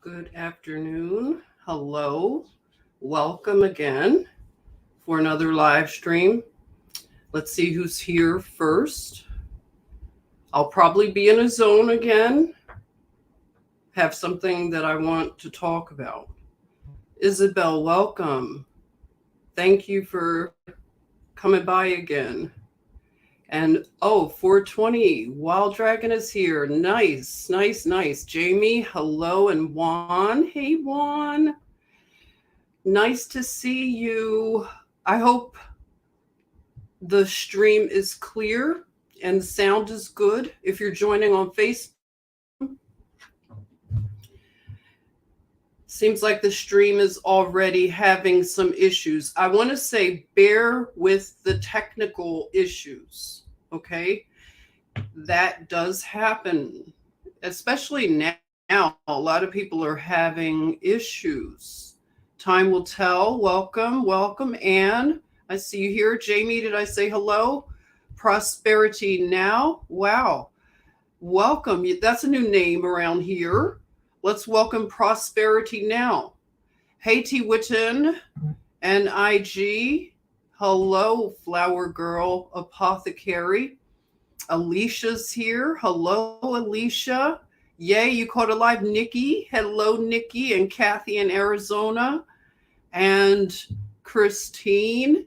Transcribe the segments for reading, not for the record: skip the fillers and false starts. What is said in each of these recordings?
Good afternoon. Hello. Welcome again for another live stream. Let's see who's here first. I'll probably be in a zone again, have something that I want to talk about. Isabel, welcome. Thank you for coming by again. And 420, Wild Dragon is here. Nice, nice, nice. Jamie, hello. And Juan, hey Juan. Nice to see you. I hope the stream is clear and the sound is good. If you're joining on Facebook, seems like the stream is already having some issues. I want to say bear with the technical issues, okay? That does happen, especially now. A lot of people are having issues. Time will tell. Welcome, welcome. Anne, I see you here. Jamie, did I say hello? Prosperity Now. Wow. Welcome. That's a new name around here. Let's welcome Prosperity Now. Hey, T. Witten and IG. Hello, Flower Girl Apothecary. Alicia's here. Hello, Alicia. Yay, you caught a live. Nikki. Hello, Nikki and Kathy in Arizona. And Christine.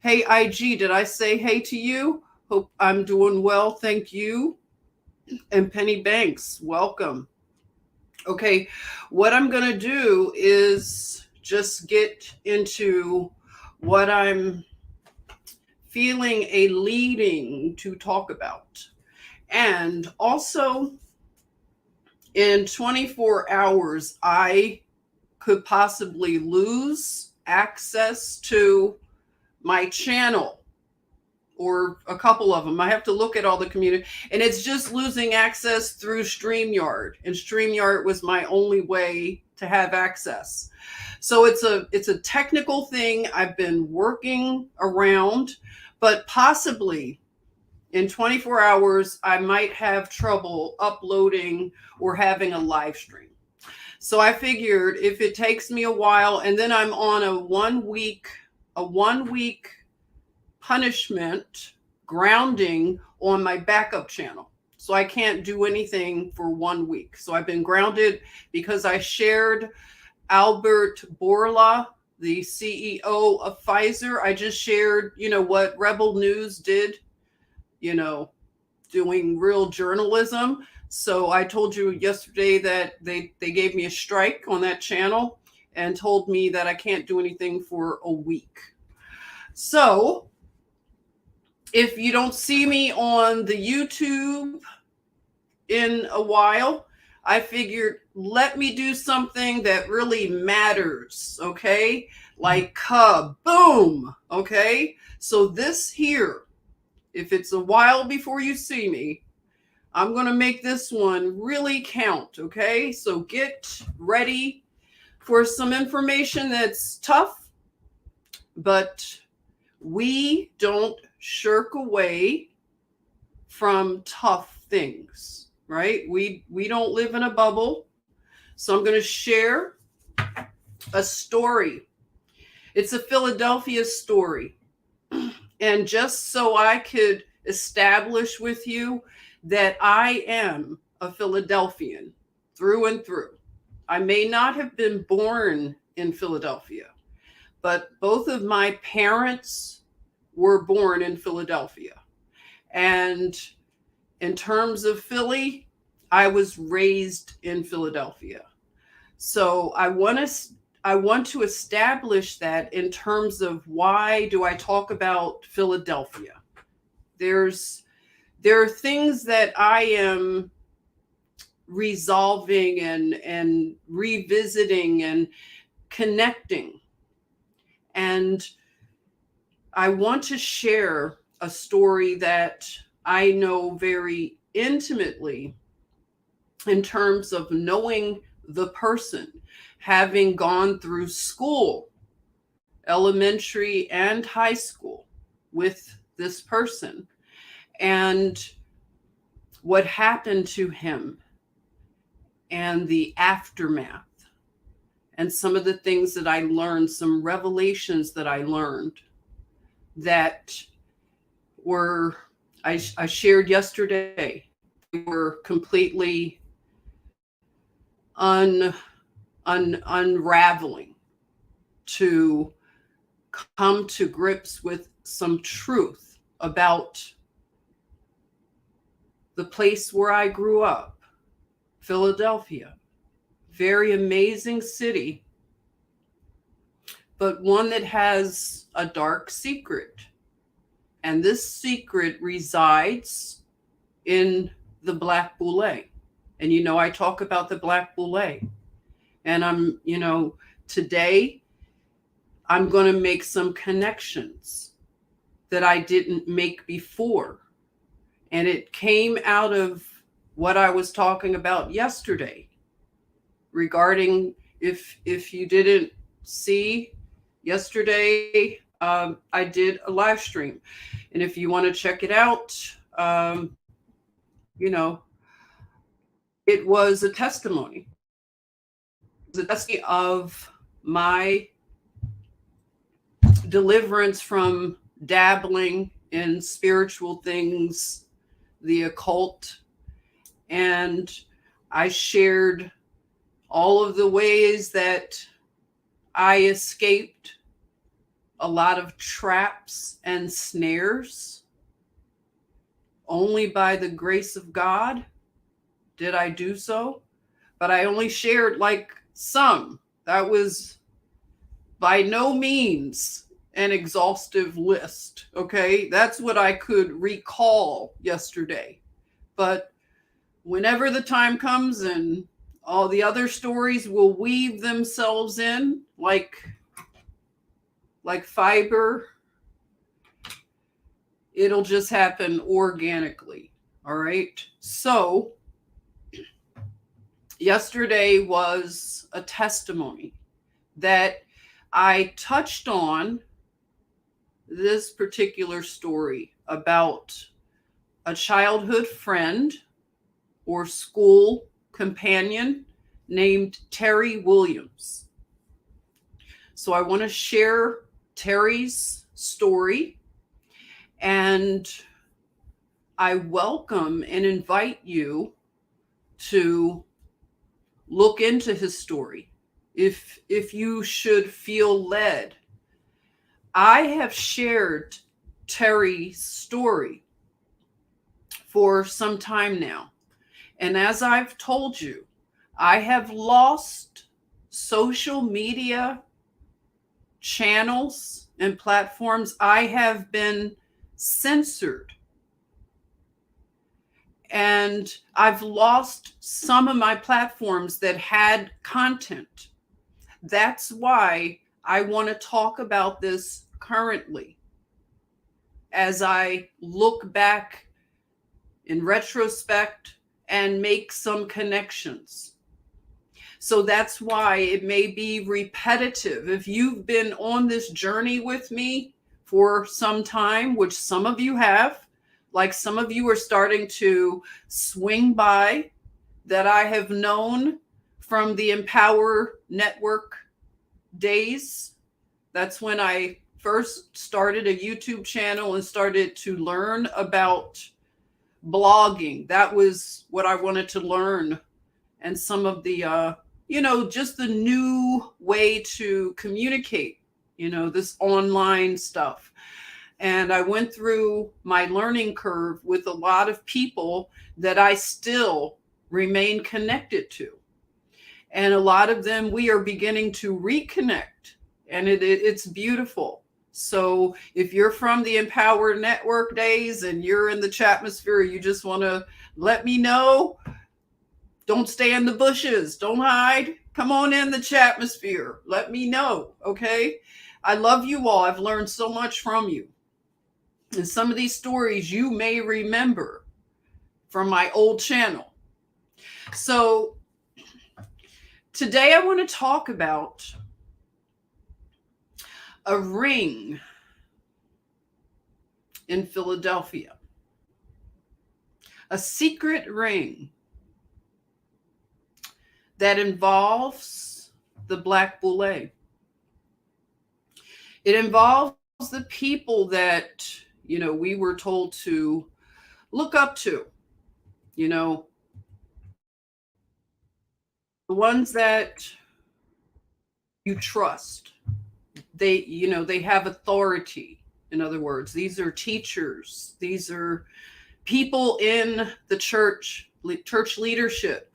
Hey, IG, did I say hey to you? Hope I'm doing well. Thank you. And Penny Banks, welcome. Okay, what I'm going to do is just get into what I'm feeling a leading to talk about. And also, in 24 hours, I could possibly lose access to my channel or a couple of them. I have to look at all the community, and it's just losing access through StreamYard, and StreamYard was my only way to have access. So it's a technical thing I've been working around, but possibly in 24 hours, I might have trouble uploading or having a live stream. So I figured if it takes me a while, and then I'm on a one week punishment grounding on my backup channel. So I can't do anything for 1 week. So I've been grounded because I shared Albert Bourla, the CEO of Pfizer. I just shared, what Rebel News did, doing real journalism. So I told you yesterday that they gave me a strike on that channel and told me that I can't do anything for a week. So if you don't see me on the YouTube in a while, I figured let me do something that really matters, okay? Like kaboom, okay? So this here, if it's a while before you see me, I'm going to make this one really count, okay? So get ready for some information that's tough, but we don't shirk away from tough things, right? We don't live in a bubble. So I'm going to share a story. It's a Philadelphia story. And just so I could establish with you that I am a Philadelphian through and through. I may not have been born in Philadelphia, but both of my parents were born in Philadelphia. And in terms of Philly, I was raised in Philadelphia. So I want to establish that in terms of why do I talk about Philadelphia. There are things that I am resolving and revisiting and connecting. And I want to share a story that I know very intimately in terms of knowing the person, having gone through school, elementary and high school with this person, and what happened to him, and the aftermath, and some of the things that I learned, some revelations that I learned that were, I shared yesterday, were completely unraveling to come to grips with some truth about the place where I grew up, Philadelphia. Very amazing city, but one that has a dark secret. And this secret resides in the Black Boule. And I talk about the Black Boule. And today I'm going to make some connections that I didn't make before. And it came out of what I was talking about yesterday regarding, if you didn't see yesterday, I did a live stream. And if you want to check it out, it was a testimony. It was a testimony of my deliverance from dabbling in spiritual things, the occult, and I shared all of the ways that I escaped a lot of traps and snares. Only by the grace of God did I do so, but I only shared some. That was by no means an exhaustive list, okay? That's what I could recall yesterday. But whenever the time comes and all the other stories will weave themselves in like fiber, it'll just happen organically, all right? So yesterday was a testimony that I touched on this particular story about a childhood friend or school companion named Terry Williams. So I want to share Terry's story, and I welcome and invite you to look into his story if you should feel led. I have shared Terry's story for some time now. And as I've told you, I have lost social media channels and platforms. I have been censored. And I've lost some of my platforms that had content. That's why I want to talk about this currently, as I look back in retrospect and make some connections. So that's why it may be repetitive. If you've been on this journey with me for some time, which some of you have, like some of you are starting to swing by that I have known from the Empower Network days. That's when I first started a YouTube channel and started to learn about blogging. That was what I wanted to learn. And some of the, just the new way to communicate, this online stuff. And I went through my learning curve with a lot of people that I still remain connected to. And a lot of them, we are beginning to reconnect. And it's beautiful. So if you're from the Empower Network days and you're in the chatmosphere, you just want to let me know. Don't stay in the bushes. Don't hide. Come on in the chatmosphere. Let me know, okay? I love you all. I've learned so much from you. And some of these stories you may remember from my old channel. So today I want to talk about a ring in Philadelphia. A secret ring that involves the Black Boule. It involves the people that, we were told to look up to, you know, the ones that you trust. They have authority. In other words, these are teachers. These are people in the church leadership,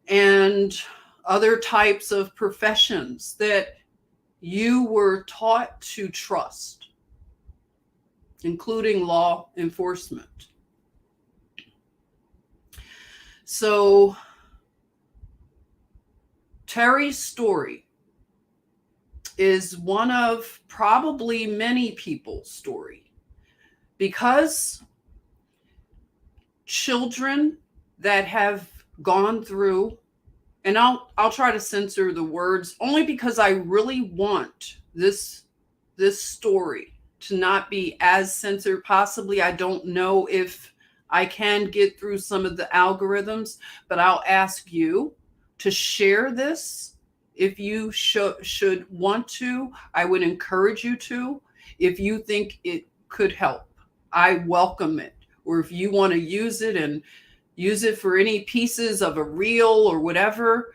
and other types of professions that you were taught to trust, including law enforcement. So Terry's story is one of probably many people's story, because children that have gone through, and I'll try to censor the words only because I really want this story to not be as censored. Possibly, I don't know if I can get through some of the algorithms, but I'll ask you to share this. If you should want to, I would encourage you to. If you think it could help, I welcome it. Or if you want to use it and use it for any pieces of a reel or whatever,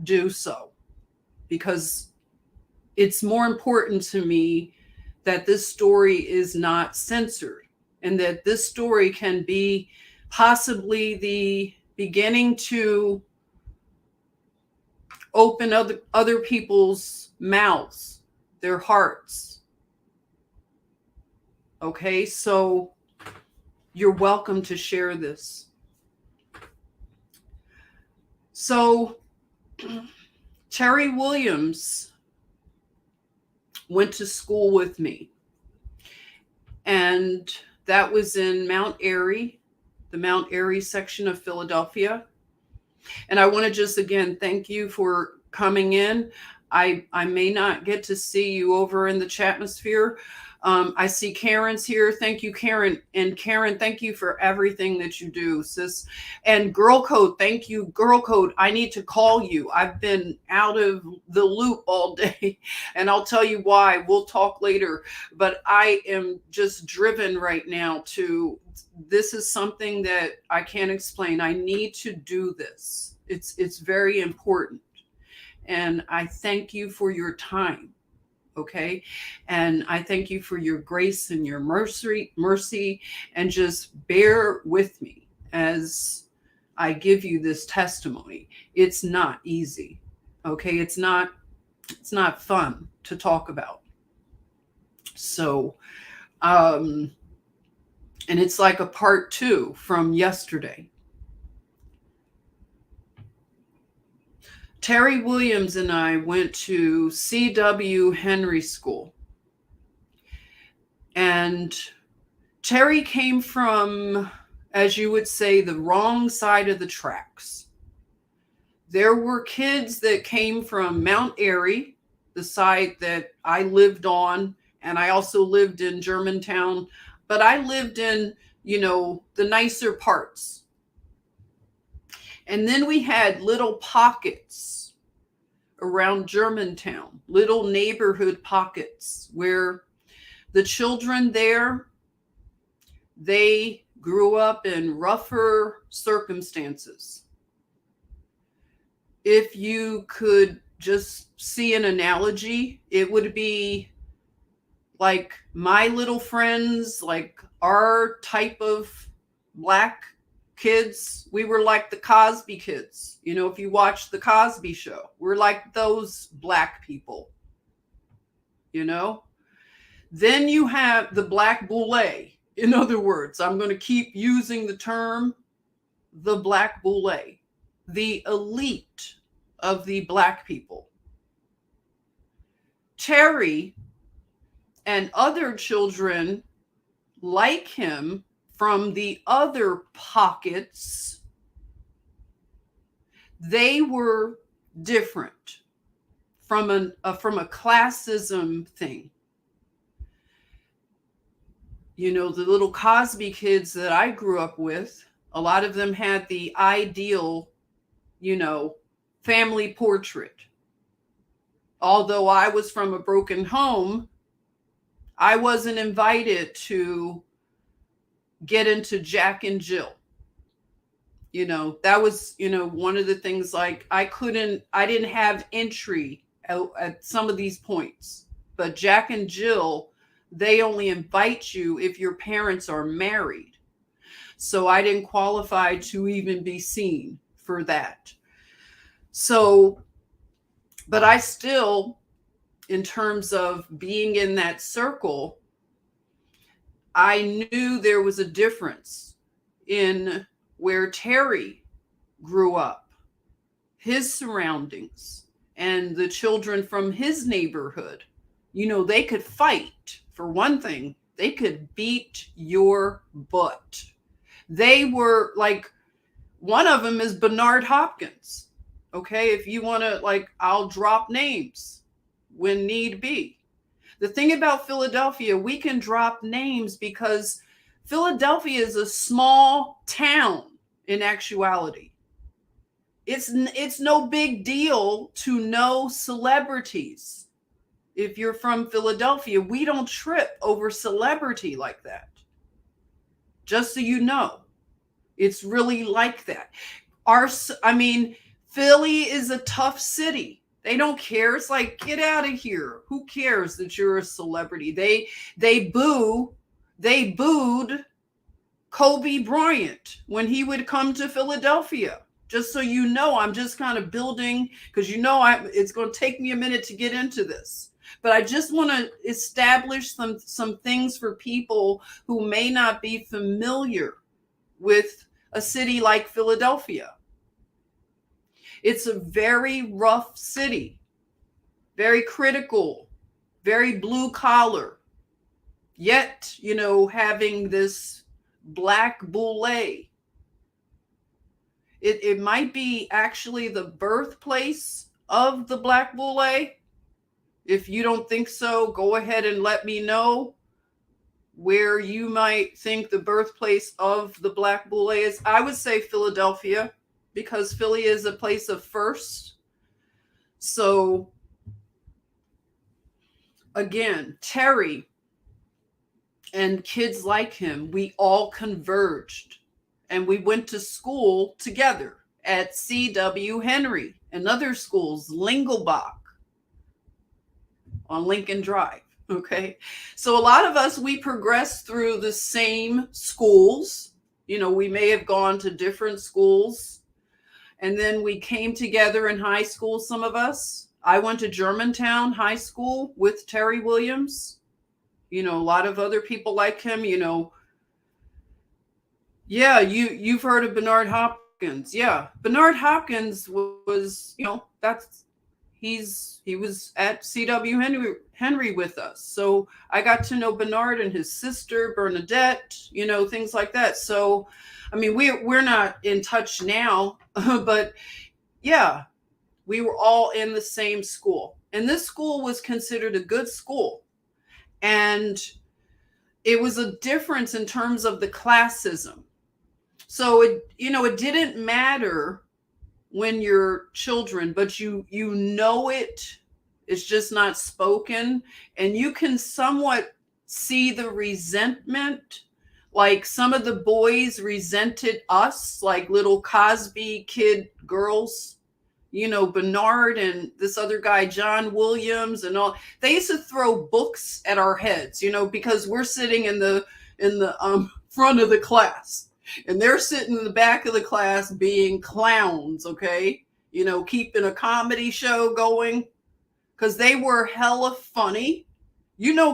do so. Because it's more important to me that this story is not censored, and that this story can be possibly the beginning to open other people's mouths, their hearts. Okay, so you're welcome to share this. So Terry Williams went to school with me, and that was in Mount Airy, the Mount Airy section of Philadelphia. And I want to just again thank you for coming in. I may not get to see you over in the chatmosphere. I see Karen's here. Thank you, Karen. And Karen, thank you for everything that you do, sis. And Girl Code, thank you. Girl Code, I need to call you. I've been out of the loop all day, and I'll tell you why. We'll talk later. But I am just driven right now to, this is something that I can't explain. I need to do this. It's very important. And I thank you for your time. Okay. And I thank you for your grace and your mercy, and just bear with me as I give you this testimony. It's not easy. Okay. It's not fun to talk about. So, and it's like a part 2 from yesterday. Terry Williams and I went to C.W. Henry School. And Terry came from, as you would say, the wrong side of the tracks. There were kids that came from Mount Airy, the side that I lived on, and I also lived in Germantown, but I lived in, the nicer parts. And then we had little pockets around Germantown, little neighborhood pockets where the children there, they grew up in rougher circumstances. If you could just see an analogy, it would be like my little friends, like our type of Black kids. We were like the Cosby kids. If you watch the Cosby Show, we're like those Black people. Then you have the Black Boule. In other words, I'm going to keep using the term the Black Boule, the elite of the Black people. Terry and other children like him from the other pockets, they were different from a classism thing. The little Cosby kids that I grew up with, a lot of them had the ideal family portrait. Although I was from a broken home, I wasn't invited to get into Jack and Jill. That was, one of the things, like I didn't have entry at some of these points. But Jack and Jill, they only invite you if your parents are married. So I didn't qualify to even be seen for that. So, but I still, in terms of being in that circle, I knew there was a difference in where Terry grew up, his surroundings, and the children from his neighborhood. They could fight. For one thing, they could beat your butt. They were like, one of them is Bernard Hopkins. Okay, if you want to, I'll drop names when need be. The thing about Philadelphia, we can drop names because Philadelphia is a small town in actuality. It's no big deal to know celebrities. If you're from Philadelphia, we don't trip over celebrity like that. Just so you know, it's really like that. Philly is a tough city. They don't care. It's like, get out of here. Who cares that you're a celebrity? They booed Kobe Bryant when he would come to Philadelphia. Just so you know, I'm just kind of building, because it's going to take me a minute to get into this. But I just want to establish some things for people who may not be familiar with a city like Philadelphia. It's a very rough city, very critical, very blue collar, yet, having this black Boule. It might be actually the birthplace of the black Boule. If you don't think so, go ahead and let me know where you might think the birthplace of the black Boule is. I would say Philadelphia, because Philly is a place of first. So again, Terry and kids like him, we all converged and we went to school together at C.W. Henry and other schools, Lingelbach on Lincoln Drive. Okay. So a lot of us, we progressed through the same schools. We may have gone to different schools, and then we came together in high school. Some of us, I went to Germantown High School with Terry Williams. A lot of other people like him, Yeah, you've heard of Bernard Hopkins. Yeah. Bernard Hopkins was, he was at C.W. Henry with us. So I got to know Bernard and his sister, Bernadette, things like that. So, we're not in touch now, but yeah, we were all in the same school. And this school was considered a good school. And it was a difference in terms of the classism. So it didn't matter when you're children, but it's just not spoken, and you can somewhat see the resentment. Like some of the boys resented us, like little Cosby kid girls, Bernard and this other guy, John Williams, and all. They used to throw books at our heads, because we're sitting in the front of the class. And they're sitting in the back of the class being clowns, okay? Keeping a comedy show going, because they were hella funny.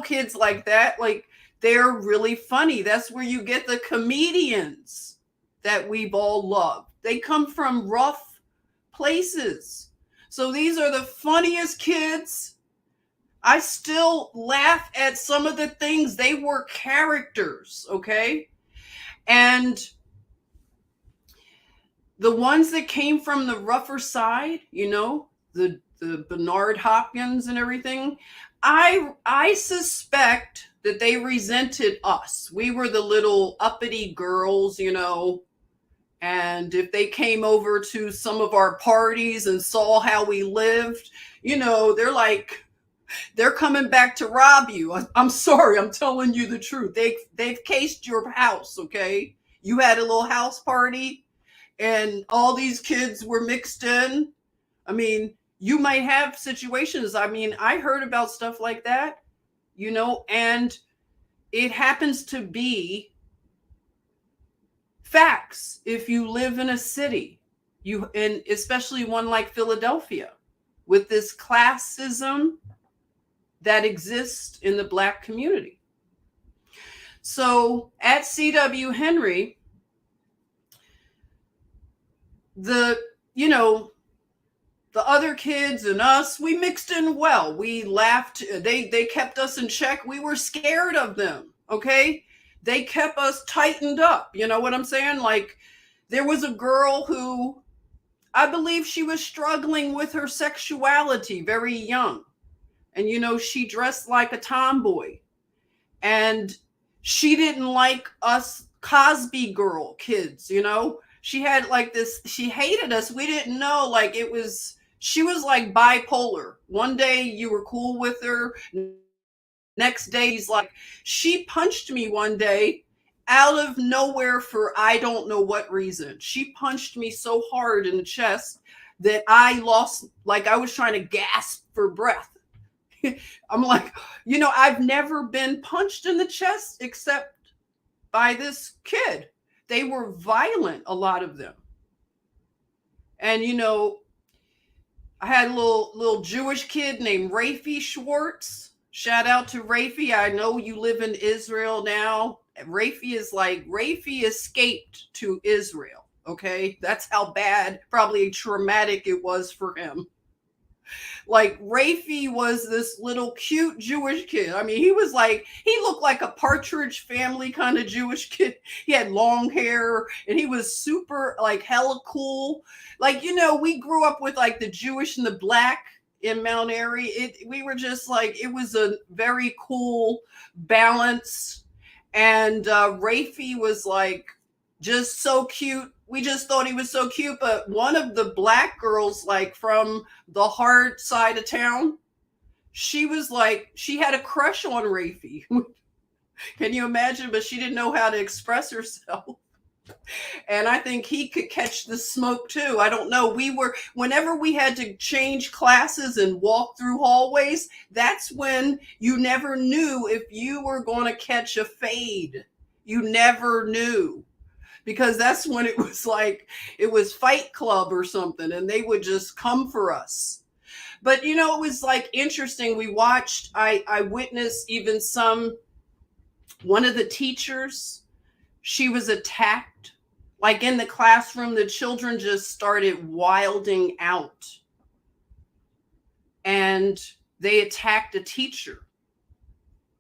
Kids like that, like they're really funny. That's where you get the comedians that we've all loved. They come from rough places. So these are the funniest kids. I still laugh at some of the things. They were characters, okay? And the ones that came from the rougher side, the Bernard Hopkins and everything, I suspect that they resented us. We were the little uppity girls, And if they came over to some of our parties and saw how we lived, they're coming back to rob you. I'm sorry, I'm telling you the truth. They've cased your house, okay? You had a little house party and all these kids were mixed in. I mean, you might have situations. I mean, I heard about stuff like that, and it happens to be facts if you live in a city, and especially one like Philadelphia, with this classism that exists in the Black community. So at C.W. Henry, the other kids and us, we mixed in well. We laughed. They kept us in check. We were scared of them. Okay. They kept us tightened up. You know what I'm saying? Like, there was a girl who, I believe she was struggling with her sexuality very young. And, she dressed like a tomboy. And she didn't like us Cosby girl kids, She had like this, she hated us. We didn't know, like, she was like bipolar. One day you were cool with her. Next day, she punched me one day out of nowhere for I don't know what reason. She punched me so hard in the chest that I lost, like, I was trying to gasp for breath. I'm like, I've never been punched in the chest except by this kid. They were violent, a lot of them. And, I had a little Jewish kid named Rafi Schwartz. Shout out to Rafi. I know you live in Israel now. Rafi escaped to Israel. Okay. That's how bad, probably traumatic it was for him. Like, Rafi was this little cute Jewish kid. I mean, he looked like a Partridge Family kind of Jewish kid. He had long hair and he was super, like, hella cool. Like, we grew up with like the Jewish and the Black in Mount Airy. We were just like, it was a very cool balance. And Rafi was like just so cute. We just thought he was so cute. But one of the Black girls, like from the hard side of town, she was like, she had a crush on Rafi. Can you imagine? But she didn't know how to express herself. And I think he could catch the smoke too. I don't know. Whenever we had to change classes and walk through hallways, that's when you never knew if you were going to catch a fade. You never knew. Because that's when it was like, it was Fight Club or something, and they would just come for us. But, it was like interesting. We watched, I witnessed even one of the teachers, she was attacked. Like in the classroom, the children just started wilding out. And they attacked a teacher.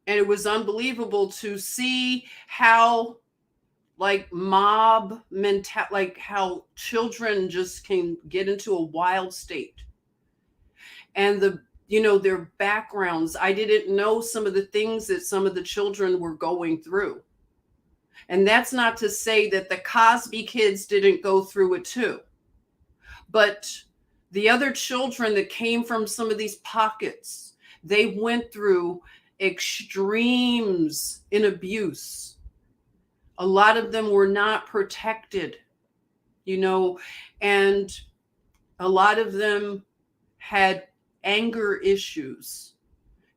And it was unbelievable to see how, like, mob mentality, like how children just can get into a wild state. And their backgrounds. I didn't know some of the things that some of the children were going through. And that's not to say that the Cosby kids didn't go through it too. But the other children that came from some of these pockets, they went through extremes in abuse. A lot of them were not protected, and a lot of them had anger issues.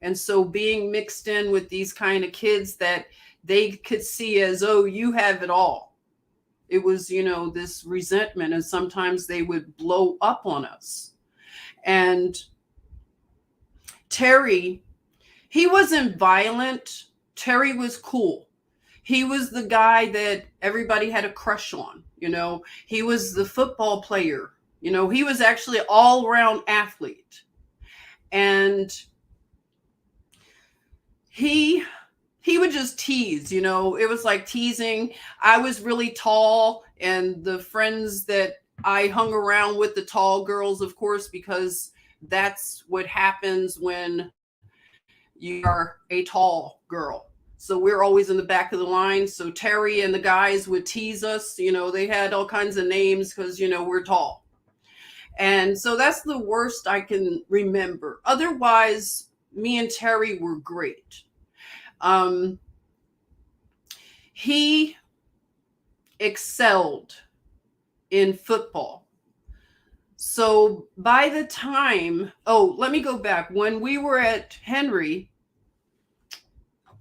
And so being mixed in with these kind of kids that they could see as, oh, you have it all. It was, this resentment, and sometimes they would blow up on us. And Terry, he wasn't violent. Terry was cool. He was the guy that everybody had a crush on. He was the football player. He was actually an all-around athlete. And he would just tease, it was like teasing. I was really tall, and the friends that I hung around with, the tall girls, of course, because that's what happens when you are a tall girl. So we're always in the back of the line. So Terry and the guys would tease us. They had all kinds of names because, we're tall. And so that's the worst I can remember. Otherwise, me and Terry were great. He excelled in football. So by the time, let me go back. When we were at Henry,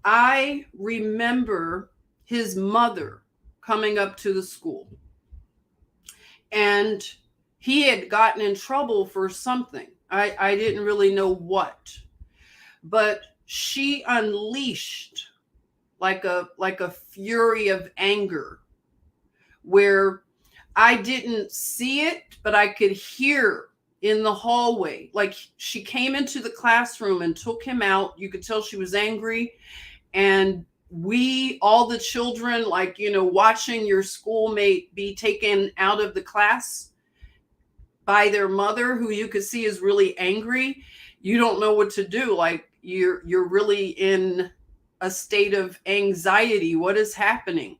I remember his mother coming up to the school. And he had gotten in trouble for something. I didn't really know what. But she unleashed like a fury of anger where I didn't see it, but I could hear in the hallway. Like she came into the classroom and took him out. You could tell she was angry. And all the children, watching your schoolmate be taken out of the class by their mother, who you could see is really angry. You don't know what to do. Like you're really in a state of anxiety. What is happening?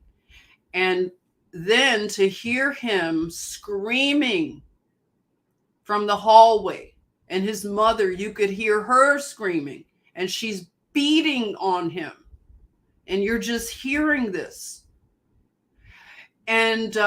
And then to hear him screaming from the hallway, and his mother, you could hear her screaming, and she's beating on him. And you're just hearing this. And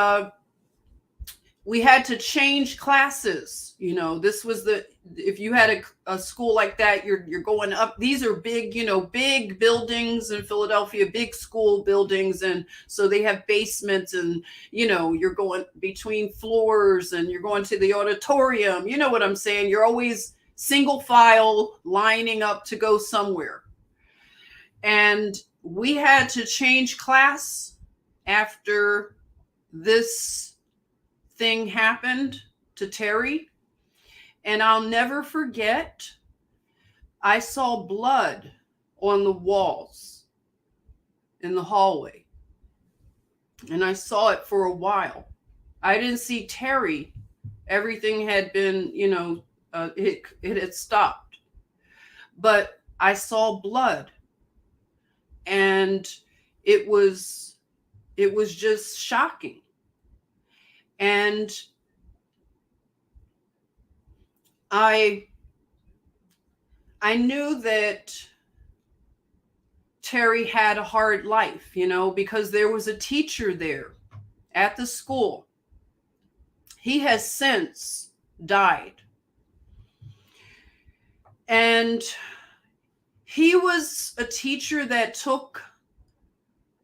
we had to change classes. This was if you had a school like that, you're going up. These are big, big buildings in Philadelphia, big school buildings. And so they have basements and, you're going between floors and you're going to the auditorium. You know what I'm saying? You're always single file lining up to go somewhere. And we had to change class after this thing happened to Terry. And I'll never forget, I saw blood on the walls in the hallway. And I saw it for a while. I didn't see Terry. Everything had been, it had stopped. But I saw blood. And it was just shocking. And I knew that Terry had a hard life, because there was a teacher there at the school. He has since died. And he was a teacher that took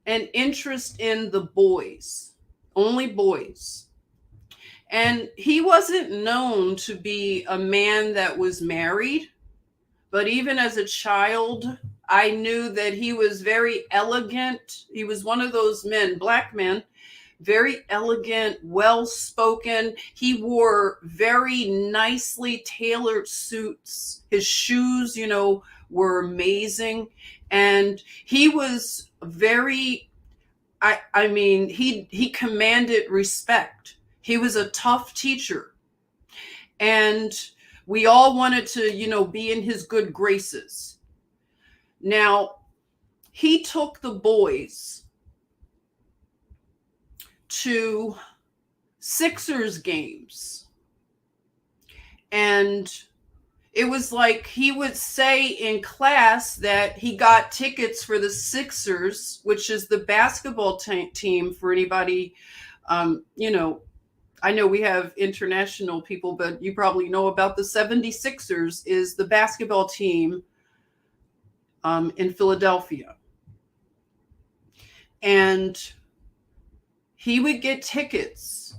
an interest in the boys, only boys. And he wasn't known to be a man that was married, but even as a child, I knew that he was very elegant. He was one of those men, black men, very elegant, well-spoken. He wore very nicely tailored suits. His shoes, were amazing. And he was very, he commanded respect. He was a tough teacher. And we all wanted to, be in his good graces. Now, he took the boys to Sixers games. And it was like he would say in class that he got tickets for the Sixers, which is the basketball team for anybody, I know we have international people, but you probably know about the 76ers is the basketball team in Philadelphia. And he would get tickets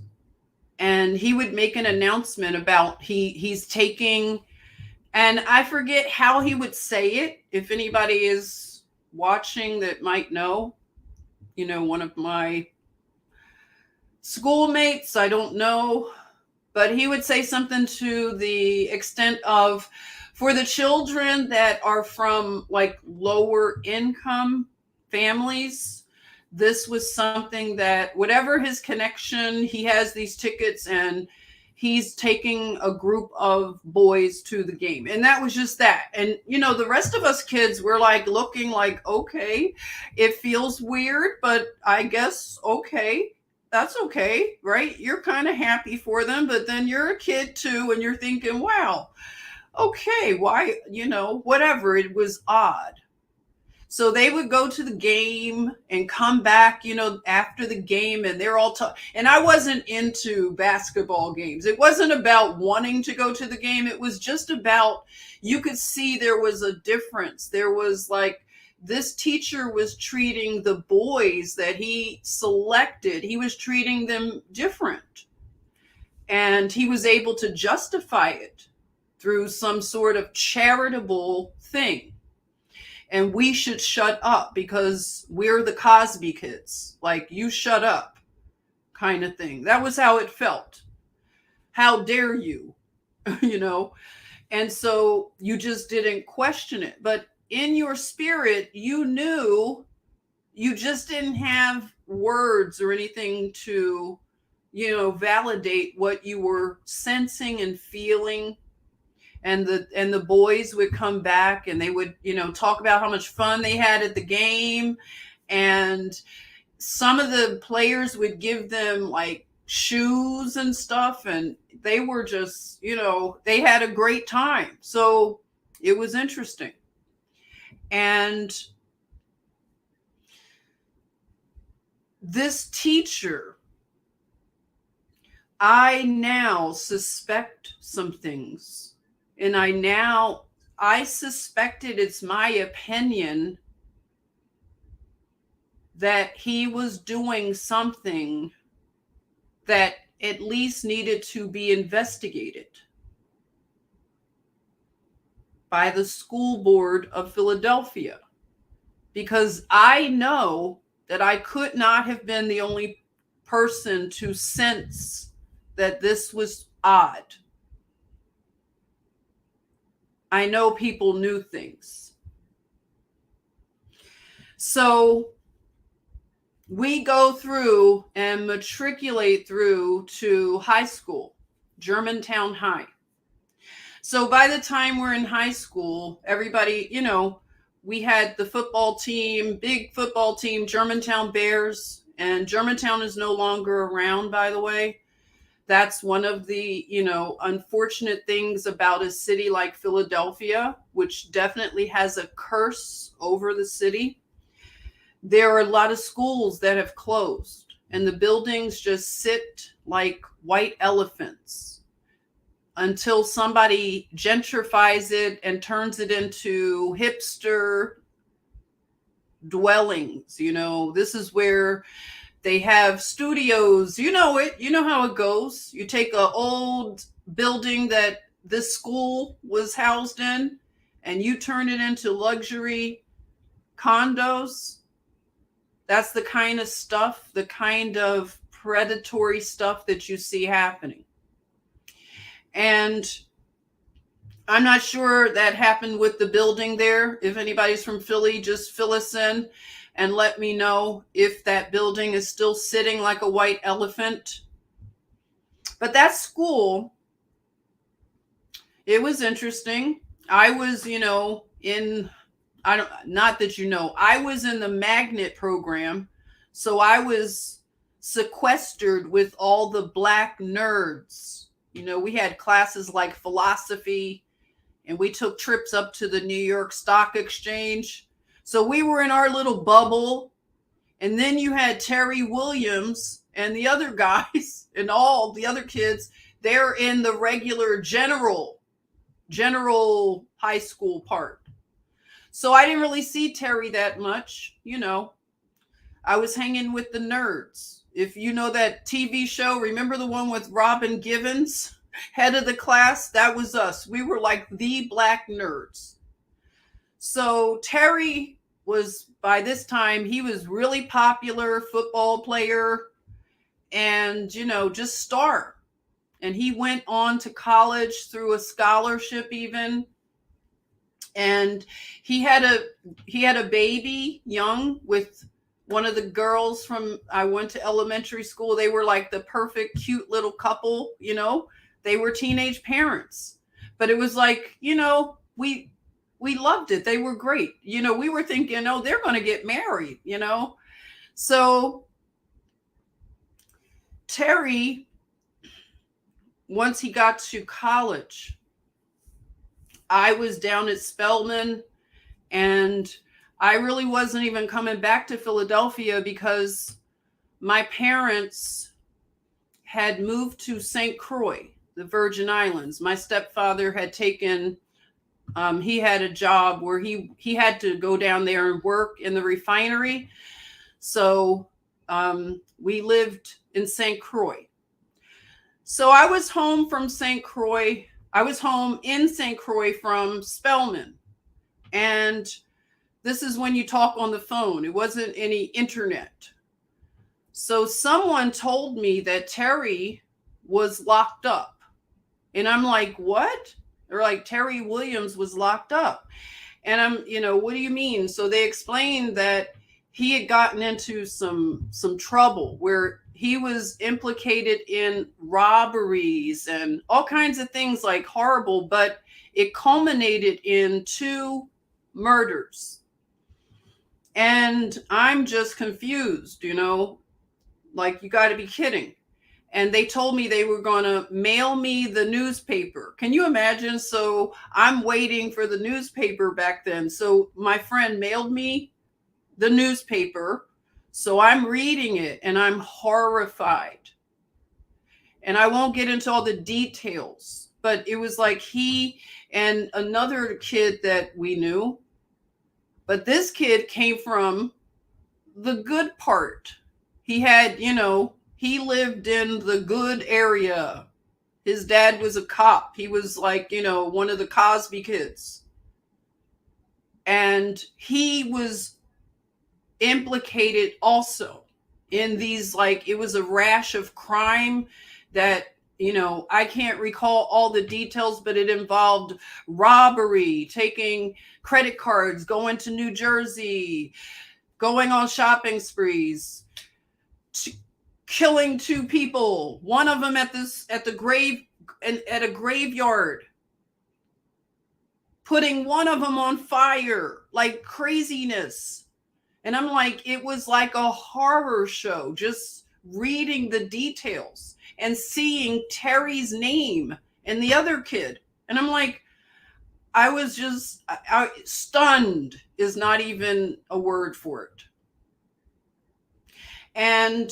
and he would make an announcement about he's taking, and I forget how he would say it. If anybody is watching that might know, one of my schoolmates, I don't know, but he would say something to the extent of, for the children that are from like lower income families, this was something that whatever his connection, he has these tickets and he's taking a group of boys to the game. And that was just that. And, the rest of us kids were like looking like, okay, it feels weird, but I guess, okay, that's okay, right? You're kind of happy for them, but then you're a kid too, and you're thinking, wow, okay, why, whatever. It was odd. So they would go to the game and come back, after the game, and they're all and I wasn't into basketball games. It wasn't about wanting to go to the game. It was just about, you could see there was a difference. There was like, this teacher was treating the boys that he selected, he was treating them different. And he was able to justify it through some sort of charitable thing. And we should shut up because we're the Cosby kids. Like, you shut up kind of thing. That was how it felt. How dare you? And so you just didn't question it. But in your spirit, you knew, you just didn't have words or anything to, validate what you were sensing and feeling. And the boys would come back and they would, talk about how much fun they had at the game. And some of the players would give them like shoes and stuff. And they were just, they had a great time. So it was interesting. And this teacher, I now suspect some things. And I suspected, it's my opinion, that he was doing something that at least needed to be investigated by the school board of Philadelphia. Because I know that I could not have been the only person to sense that this was odd. I know people knew things. So we go through and matriculate through to high school, Germantown High. So by the time we're in high school, everybody, we had the football team, big football team, Germantown Bears, and Germantown is no longer around, by the way. That's one of the, unfortunate things about a city like Philadelphia, which definitely has a curse over the city. There are a lot of schools that have closed, and the buildings just sit like white elephants until somebody gentrifies it and turns it into hipster dwellings. This is where they have studios. You know how it goes. You take an old building that this school was housed in and you turn it into luxury condos. That's the kind of stuff, the kind of predatory stuff that you see happening. And I'm not sure that happened with the building there. If anybody's from Philly, just fill us in and let me know if that building is still sitting like a white elephant. But that school, it was interesting. I was, I was in the magnet program. So I was sequestered with all the black nerds. We had classes like philosophy, and we took trips up to the New York Stock Exchange. So we were in our little bubble. And then you had Terry Williams and the other guys and all the other kids. They're in the regular general high school part. So I didn't really see Terry that much. I was hanging with the nerds. If you know that TV show, remember the one with Robin Givens, head of the class? That was us. We were like the black nerds. So Terry was, by this time, he was really popular football player and, just star. And he went on to college through a scholarship even. And he had a baby young with one of the girls from, I went to elementary school. They were like the perfect, cute little couple, they were teenage parents. But it was like, we loved it. They were great. We were thinking, oh, they're going to get married, So Terry, once he got to college, I was down at Spelman, and I really wasn't even coming back to Philadelphia because my parents had moved to St. Croix, the Virgin Islands. My stepfather had taken, he had a job where he had to go down there and work in the refinery. So we lived in St. Croix. So I was home from St. Croix. I was home in St. Croix from Spelman. And this is when you talk on the phone. It wasn't any internet. So someone told me that Terry was locked up. And I'm like, what? They're like, Terry Williams was locked up. And I'm, what do you mean? So they explained that he had gotten into some trouble where he was implicated in robberies and all kinds of things, like horrible, but it culminated in 2 murders. And I'm just confused, like, you got to be kidding. And they told me they were going to mail me the newspaper. Can you imagine? So I'm waiting for the newspaper back then. So my friend mailed me the newspaper. So I'm reading it and I'm horrified. And I won't get into all the details, but it was like he and another kid that we knew. But this kid came from the good part. He had, he lived in the good area. His dad was a cop. He was like, one of the Cosby kids. And he was implicated also in these, like, it was a rash of crime that, I can't recall all the details, but it involved robbery, taking credit cards, going to New Jersey, going on shopping sprees, killing 2 people, one of them at a graveyard, putting one of them on fire, like craziness. And I'm like, it was like a horror show, just reading the details and seeing Terry's name and the other kid. And I'm like, I was just stunned is not even a word for it. And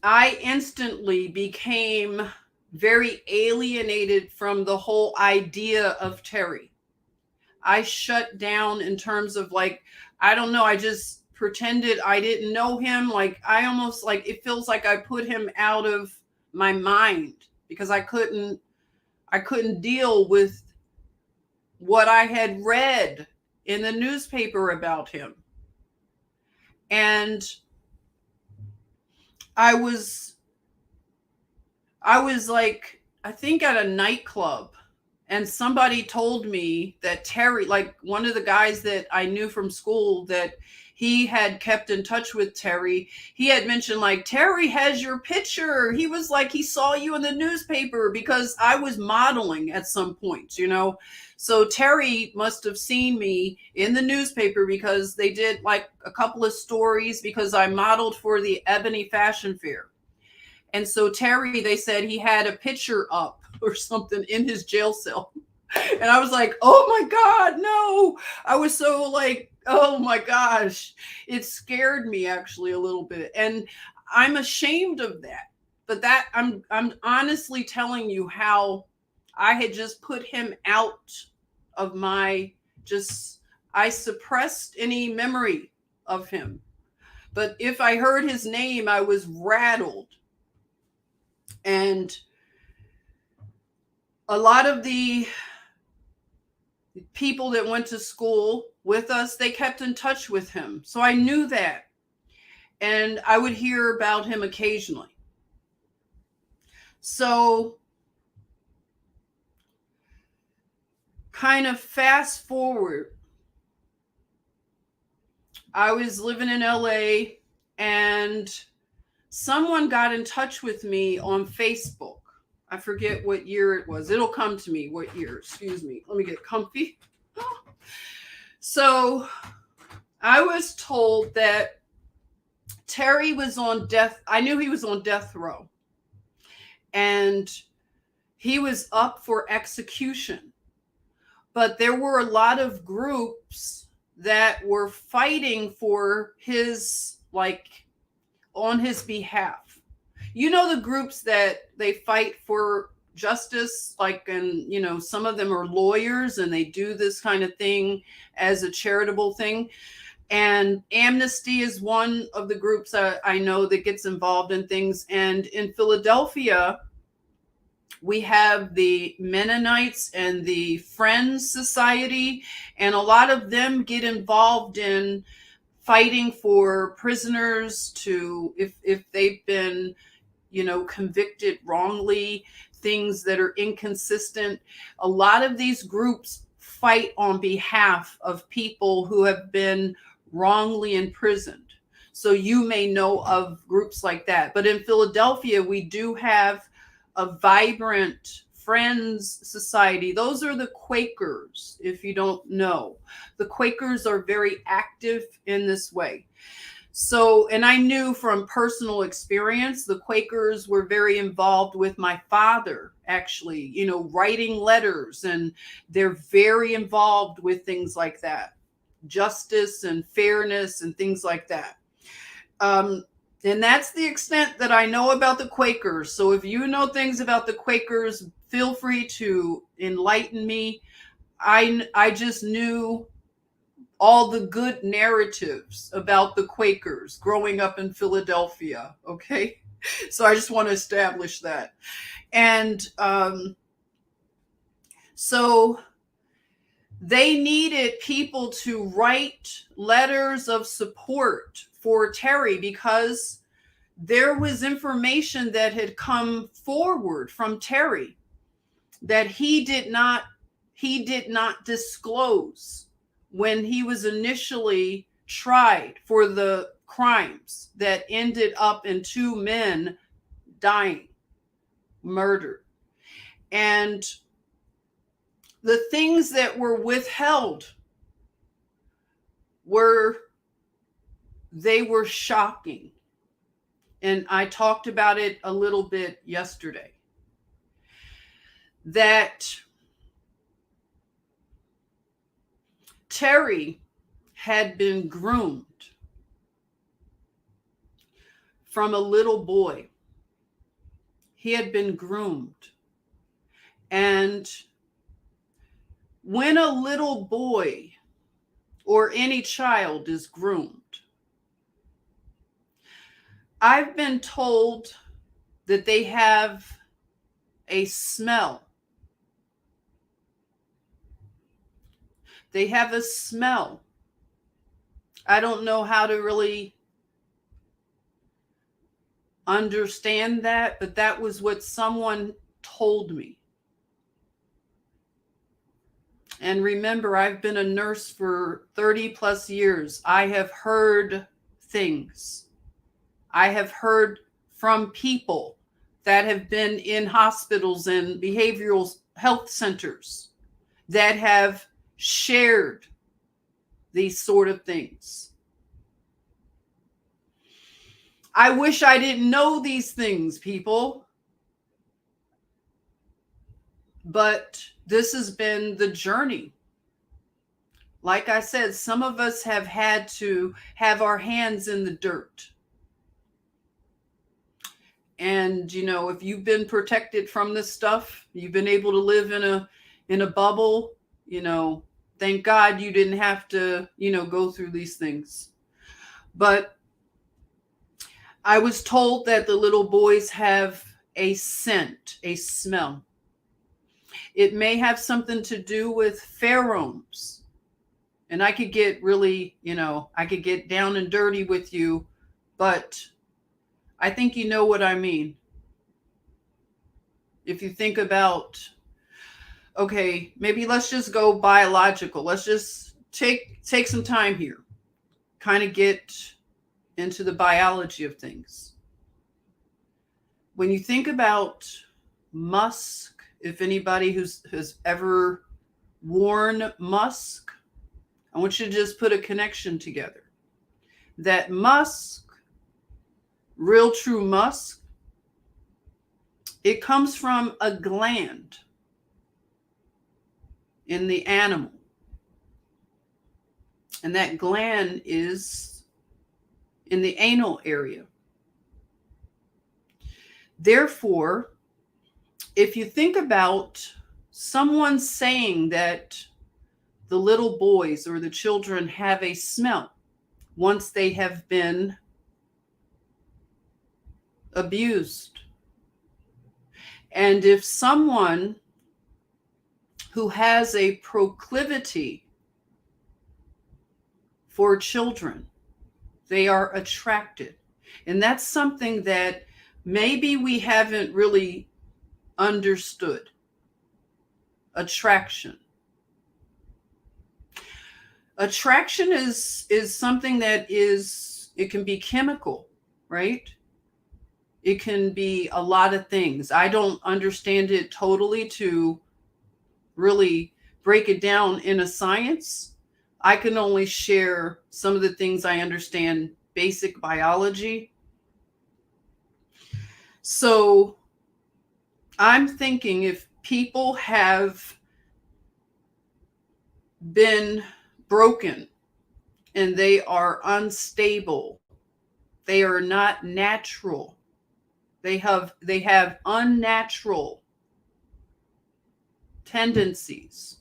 I instantly became very alienated from the whole idea of Terry. I shut down in terms of, like, I don't know, I just pretended I didn't know him. Like, I almost, like, it feels like I put him out of my mind because I couldn't deal with what I had read in the newspaper about him. And I was like, I think at a nightclub, and somebody told me that Terry, like one of the guys that I knew from school, that he had kept in touch with Terry. He had mentioned, like, Terry has your picture. He was like, he saw you in the newspaper because I was modeling at some point, So Terry must have seen me in the newspaper because they did like a couple of stories because I modeled for the Ebony Fashion Fair. And so Terry, they said he had a picture up or something in his jail cell. And I was like, oh my God, no. I was so like, oh my gosh. It scared me actually a little bit. And I'm ashamed of that. But that I'm honestly telling you how I had just put him out of my, I suppressed any memory of him. But if I heard his name, I was rattled. And a lot of the people that went to school with us, they kept in touch with him. So I knew that. And I would hear about him occasionally. So kind of fast forward, I was living in LA and someone got in touch with me on Facebook. I forget what year it was. It'll come to me what year. Excuse me. Let me get comfy. So I was told that Terry was on death. I knew he was on death row. And he was up for execution. But there were a lot of groups that were fighting for his, like, on his behalf. You know, the groups that they fight for justice, like, and, you know, some of them are lawyers and they do this kind of thing as a charitable thing. And Amnesty is one of the groups I know that gets involved in things. And in Philadelphia, we have the Mennonites and the Friends Society, and a lot of them get involved in fighting for prisoners to, if they've been, you know, convicted wrongly, things that are inconsistent. A lot of these groups fight on behalf of people who have been wrongly imprisoned. So you may know of groups like that. But in Philadelphia, we do have a vibrant Friends Society. Those are the Quakers, if you don't know. The Quakers are very active in this way. So, and I knew from personal experience, the Quakers were very involved with my father, actually, you know, writing letters, and they're very involved with things like that, justice and fairness and things like that. And that's the extent that I know about the Quakers. So if you know things about the Quakers, feel free to enlighten me. I just knew all the good narratives about the Quakers growing up in Philadelphia. Okay. So I just want to establish that. And so they needed people to write letters of support for Terry because there was information that had come forward from Terry that he did not disclose when he was initially tried for the crimes that ended up in 2 men dying, murdered. And the things that were withheld were shocking. And I talked about it a little bit yesterday. That Terry had been groomed from a little boy. He had been groomed. And when a little boy or any child is groomed, I've been told that they have a smell. They have a smell. I don't know how to really understand that, but that was what someone told me. And remember, I've been a nurse for 30 plus years. I have heard things. I have heard from people that have been in hospitals and behavioral health centers that have shared these sort of things. I wish I didn't know these things, people. But this has been the journey. Like I said, some of us have had to have our hands in the dirt. And, you know, if you've been protected from this stuff, you've been able to live in a bubble, you know, thank God you didn't have to, you know, go through these things. But I was told that the little boys have a scent, a smell. It may have something to do with pheromones. And I could get really, you know, I could get down and dirty with you, but I think you know what I mean. If you think about, okay, maybe let's just go biological. Let's just take some time here. Kind of get into the biology of things. when you think about musk, if anybody has ever worn musk, I want you to just put a connection together. That musk, real true musk, it comes from a gland in the animal. And that gland is in the anal area. Therefore, if you think about someone saying that the little boys or the children have a smell once they have been abused, and if someone who has a proclivity for children, they are attracted. And that's something that maybe we haven't really understood. Attraction. Attraction is something that it can be chemical, right? It can be a lot of things. I don't understand it totally to really break it down in a science. I can only share some of the things I understand, basic biology. So I'm thinking if people have been broken and they are unstable, they are not natural. They have unnatural tendencies.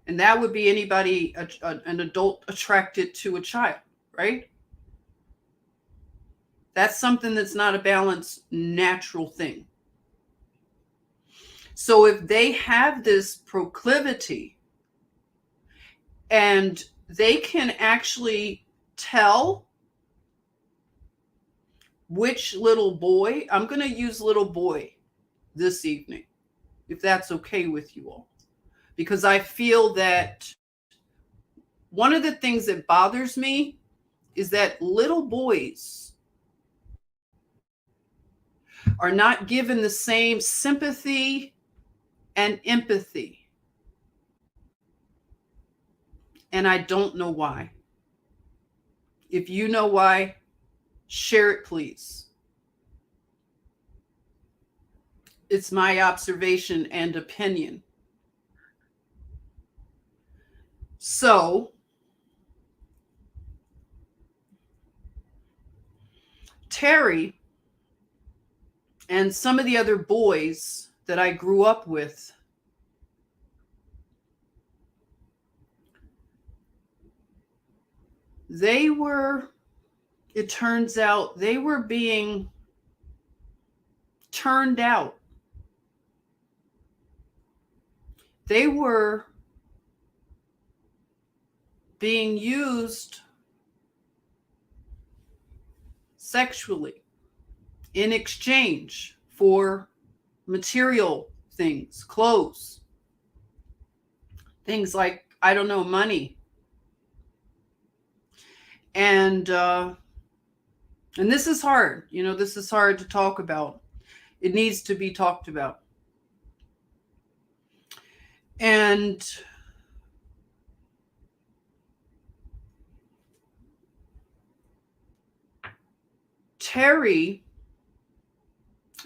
And that would be anybody, an adult attracted to a child, right? That's something that's not a balanced, natural thing. So if they have this proclivity and they can actually tell which little boy, I'm going to use little boy this evening, if that's okay with you all, because I feel that one of the things that bothers me is that little boys are not given the same sympathy and empathy. And I don't know why. If you know why, share it, please. It's my observation and opinion. So, Terry and some of the other boys that I grew up with, it turns out they were being turned out. They were being used sexually in exchange for material things, clothes, things like, I don't know, money. And this is hard. This is hard to talk about. It needs to be talked about. And Terry,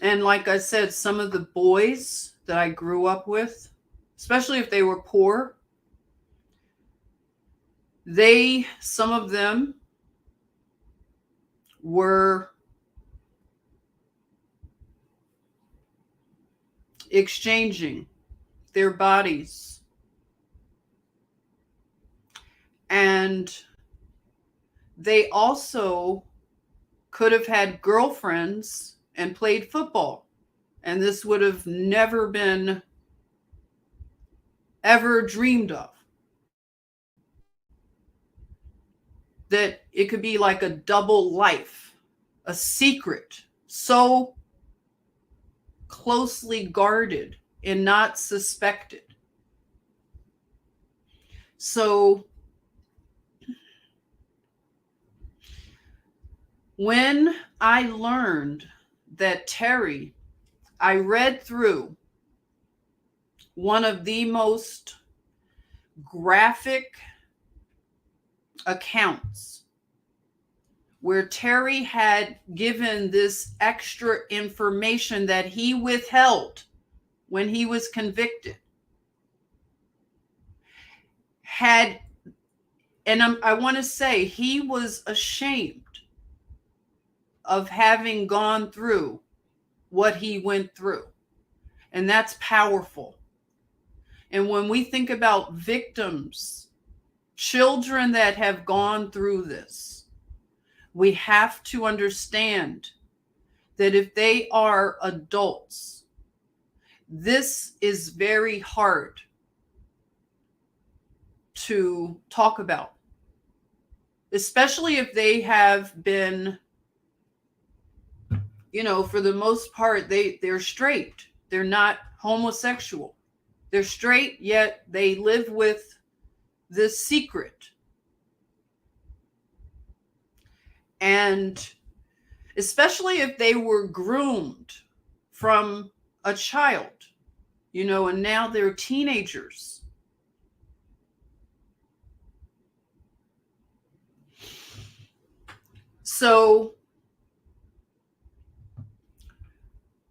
and like I said, some of the boys that I grew up with, especially if they were poor, some of them were exchanging their bodies. And they also could have had girlfriends and played football. And this would have never been ever dreamed of. That it could be like a double life, a secret, so closely guarded and not suspected. So when I learned that Terry, I read through one of the most graphic accounts where Terry had given this extra information that he withheld when he was convicted. I want to say he was ashamed of having gone through what he went through. And that's powerful. And when we think about victims, children that have gone through this, we have to understand that if they are adults, this is very hard to talk about, especially if they have been, for the most part, they're straight. They're not homosexual. They're straight, yet they live with this secret. And especially if they were groomed from a child, and now they're teenagers. So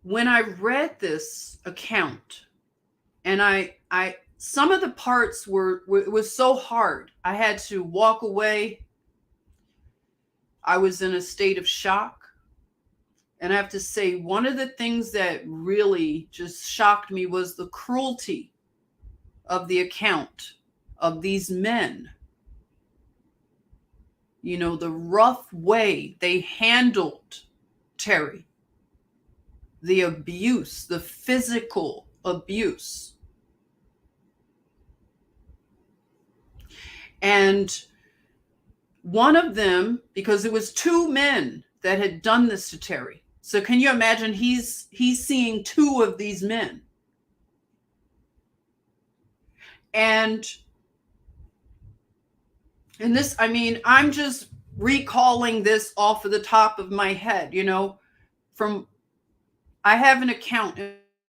when I read this account, and I some of the parts it was so hard. I had to walk away. I was in a state of shock. And I have to say, one of the things that really just shocked me was the cruelty of the account of these men. The rough way they handled Terry, the abuse, the physical abuse. And one of them, because it was two men that had done this to Terry. So can you imagine he's seeing two of these men? And this, I'm just recalling this off of the top of my head, I have an account.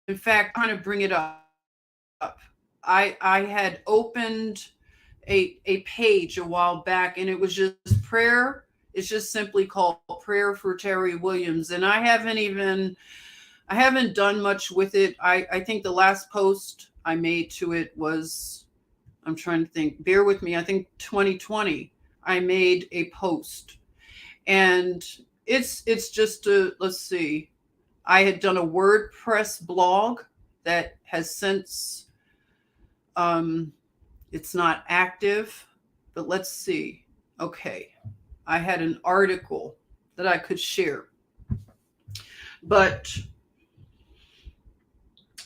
In fact, I'm trying to bring it up. I had opened a page a while back, and it was just prayer. It's just simply called Prayer for Terry Williams. And I haven't done much with it. I think the last post I made to it was, I'm trying to think, bear with me, I think 2020, I made a post. And it's just let's see, I had done a WordPress blog that has since, it's not active, but let's see. Okay. I had an article that I could share. But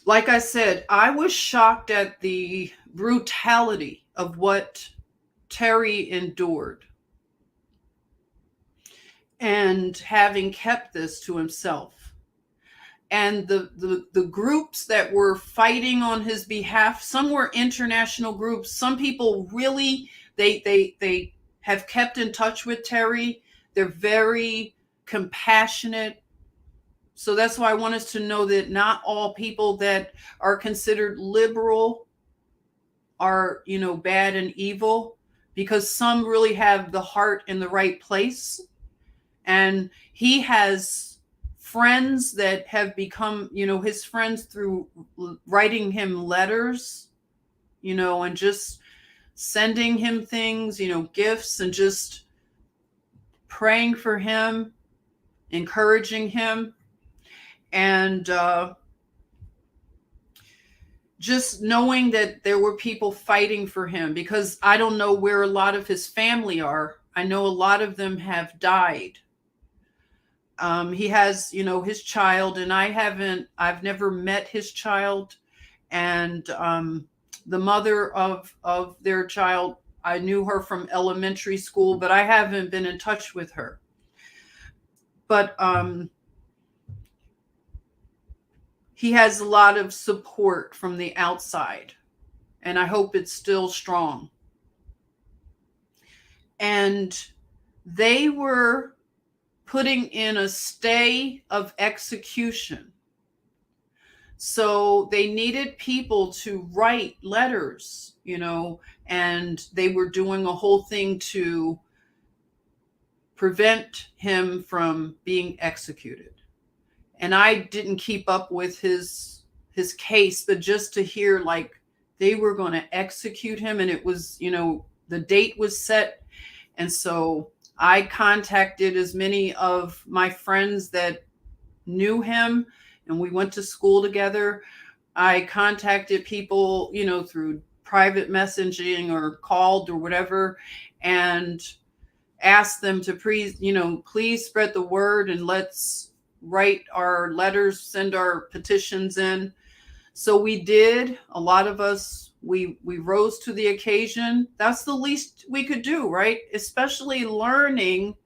like I said, I was shocked at the brutality of what Terry endured, and having kept this to himself. And the groups that were fighting on his behalf, some were international groups. Some people really, they have kept in touch with Terry. They're very compassionate. So that's why I want us to know that not all people that are considered liberal are, bad and evil, because some really have the heart in the right place. And he has friends that have become, his friends through writing him letters, and just sending him things, gifts, and just praying for him, encouraging him, and just knowing that there were people fighting for him, because I don't know where a lot of his family are. I know a lot of them have died. He has, his child, and I've never met his child. And the mother of their child, I knew her from elementary school, but I haven't been in touch with her. But he has a lot of support from the outside, and I hope it's still strong. And they were putting in a stay of execution. So they needed people to write letters, and they were doing a whole thing to prevent him from being executed. And I didn't keep up with his case, but just to hear like they were going to execute him, and it was, the date was set. And so I contacted as many of my friends that knew him, and we went to school together. I contacted people, through private messaging or called or whatever, and asked them to please spread the word, and let's write our letters, send our petitions in. So we did. A lot of us, we rose to the occasion. That's the least we could do, right? Especially learning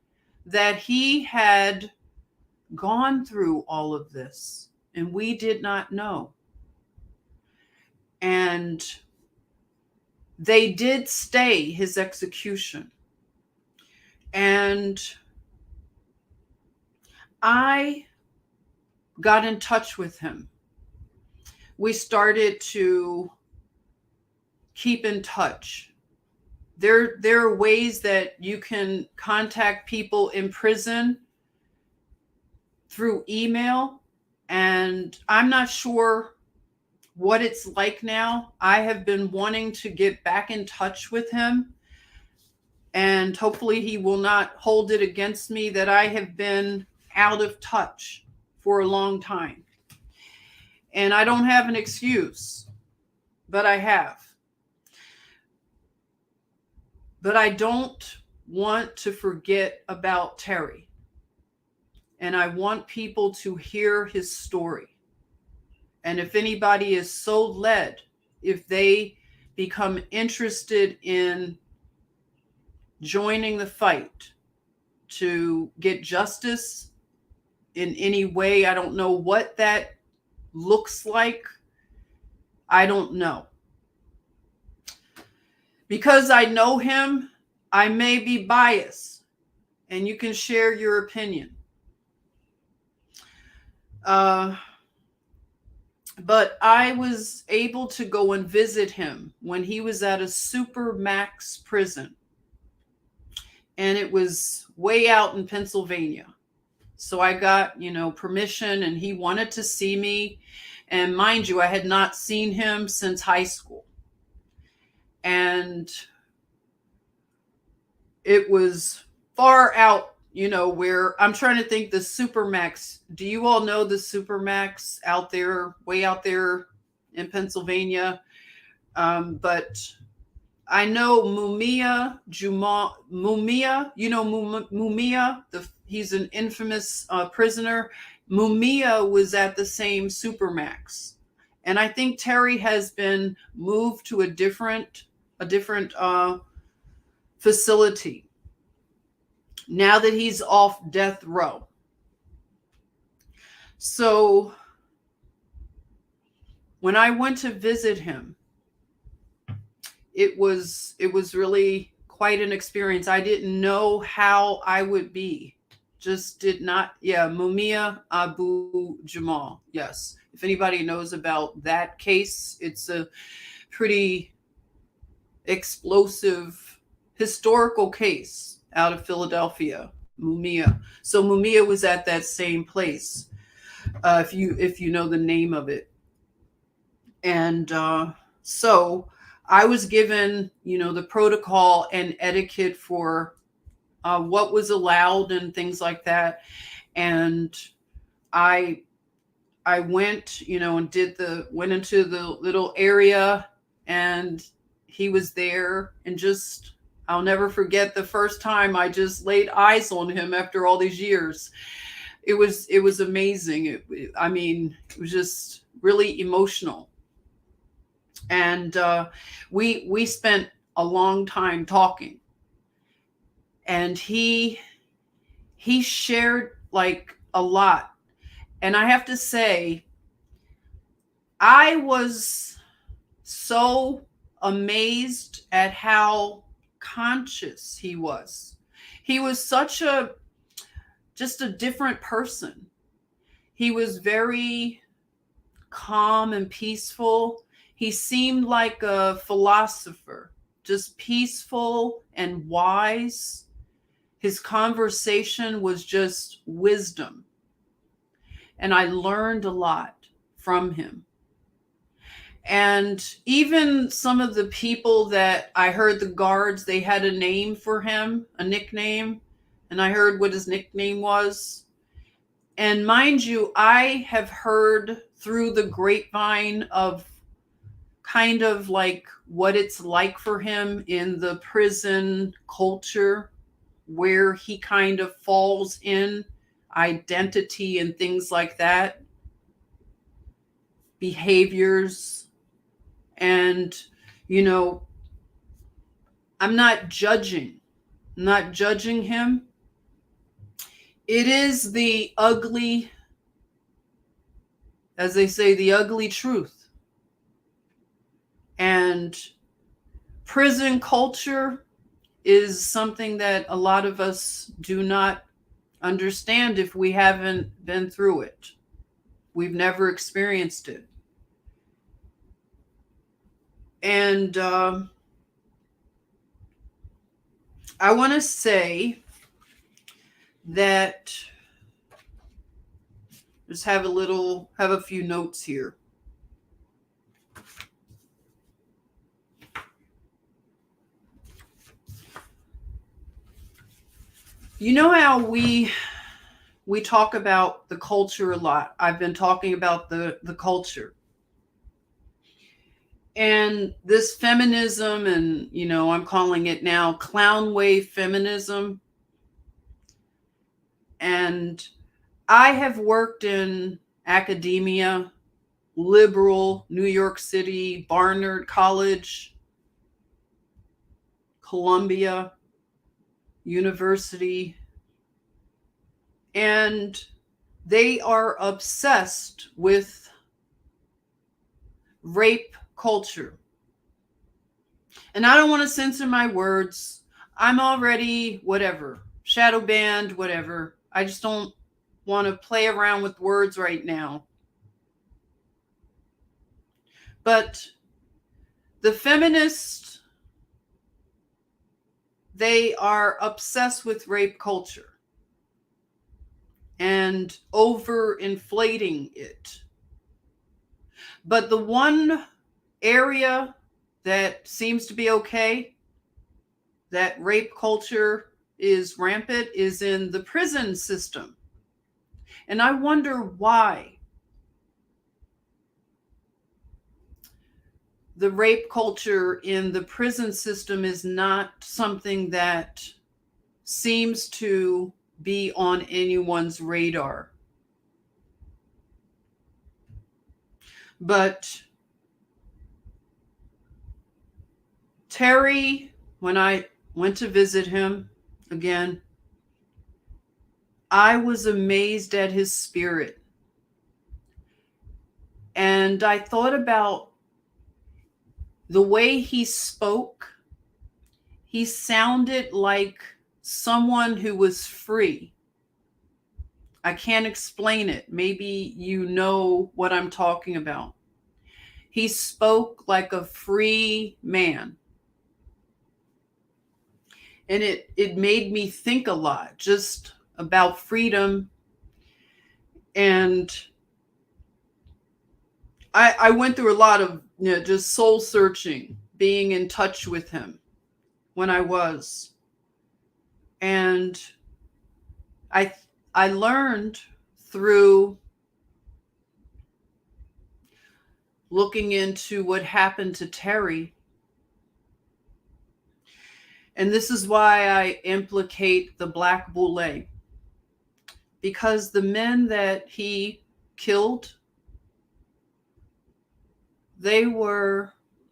that he had gone through all of this and we did not know. And they did stay his execution. And I got in touch with him. We started to keep in touch. There are ways that you can contact people in prison through email, and I'm not sure what it's like now. I have been wanting to get back in touch with him, and hopefully he will not hold it against me that I have been out of touch for a long time. And I don't have an excuse, but I have. But I don't want to forget about Terry. And I want people to hear his story. And if anybody is so led, if they become interested in joining the fight to get justice in any way, I don't know what that looks like. I don't know. Because I know him, I may be biased, and you can share your opinion. But I was able to go and visit him when he was at a supermax prison. And it was way out in Pennsylvania. So I got, permission, and he wanted to see me. And mind you, I had not seen him since high school. And it was far out, where I'm trying to think the Supermax. Do you all know the Supermax out there, way out there in Pennsylvania? But I know Mumia, Mumia, he's an infamous prisoner. Mumia was at the same Supermax. And I think Terry has been moved to a different facility now that he's off death row. So when I went to visit him, it was really quite an experience. I didn't know how I would be. Just did not. Yeah, Mumia Abu Jamal. Yes. If anybody knows about that case, it's a pretty explosive historical case out of Philadelphia, Mumia. So Mumia was at that same place, if you know the name of it. And so I was given, the protocol and etiquette for what was allowed and things like that. And I went, and went into the little area, and he was there, and I'll never forget the first time I just laid eyes on him after all these years. It was amazing. It was just really emotional. And we spent a long time talking, and he shared like a lot. And I have to say, I was so amazed at how conscious he was. He was such a just a different person. He was very calm and peaceful. He seemed like a philosopher, just peaceful and wise. His conversation was just wisdom. And I learned a lot from him. And even some of the people that I heard, the guards, they had a name for him, a nickname. And I heard what his nickname was. And mind you, I have heard through the grapevine of kind of like what it's like for him in the prison culture, where he kind of falls in identity and things like that, behaviors. And, you know, I'm not judging him. It is the ugly, as they say, the ugly truth. And prison culture is something that a lot of us do not understand if we haven't been through it. We've never experienced it. And I want to say that, just have a few notes here. You know how we talk about the culture a lot. I've been talking about the culture. And this feminism, and, you know, I'm calling it now clown wave feminism. And I have worked in academia, liberal, New York City, Barnard College, Columbia University, and they are obsessed with rape culture. And I don't want to censor my words. I'm already whatever, shadow banned, whatever. I just don't want to play around with words right now. But the feminists, they are obsessed with rape culture and overinflating it. But the one area that seems to be okay, that rape culture is rampant, is in the prison system. And I wonder why the rape culture in the prison system is not something that seems to be on anyone's radar. But Terry, when I went to visit him again, I was amazed at his spirit. And I thought about the way he spoke. He sounded like someone who was free. I can't explain it. Maybe you know what I'm talking about. He spoke like a free man. And it made me think a lot just about freedom. And I went through a lot of, you know, just soul searching, being in touch with him when I was. And I learned through looking into what happened to Terry. And this is why I implicate the Black Boule. Because the men that he killed,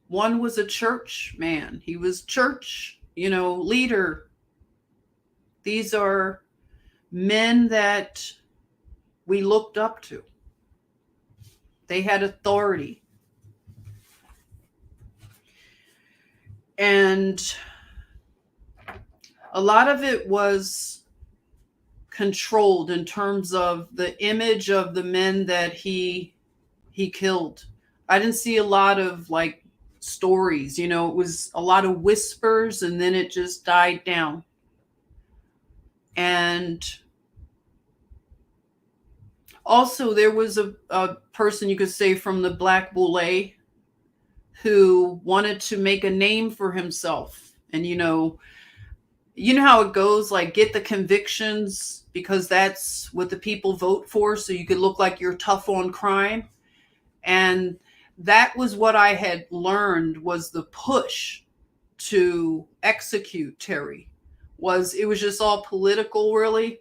one was a church man. He was church, you know, leader. These are men that we looked up to. They had authority. And a lot of it was controlled in terms of the image of the men that he killed. I didn't see a lot of like stories, it was a lot of whispers and then it just died down. And also there was a person, you could say, from the Black Boule who wanted to make a name for himself. And you know how it goes, like get the convictions because that's what the people vote for, so you could look like you're tough on crime. And that was what I had learned was the push to execute Terry. It was just all political, really.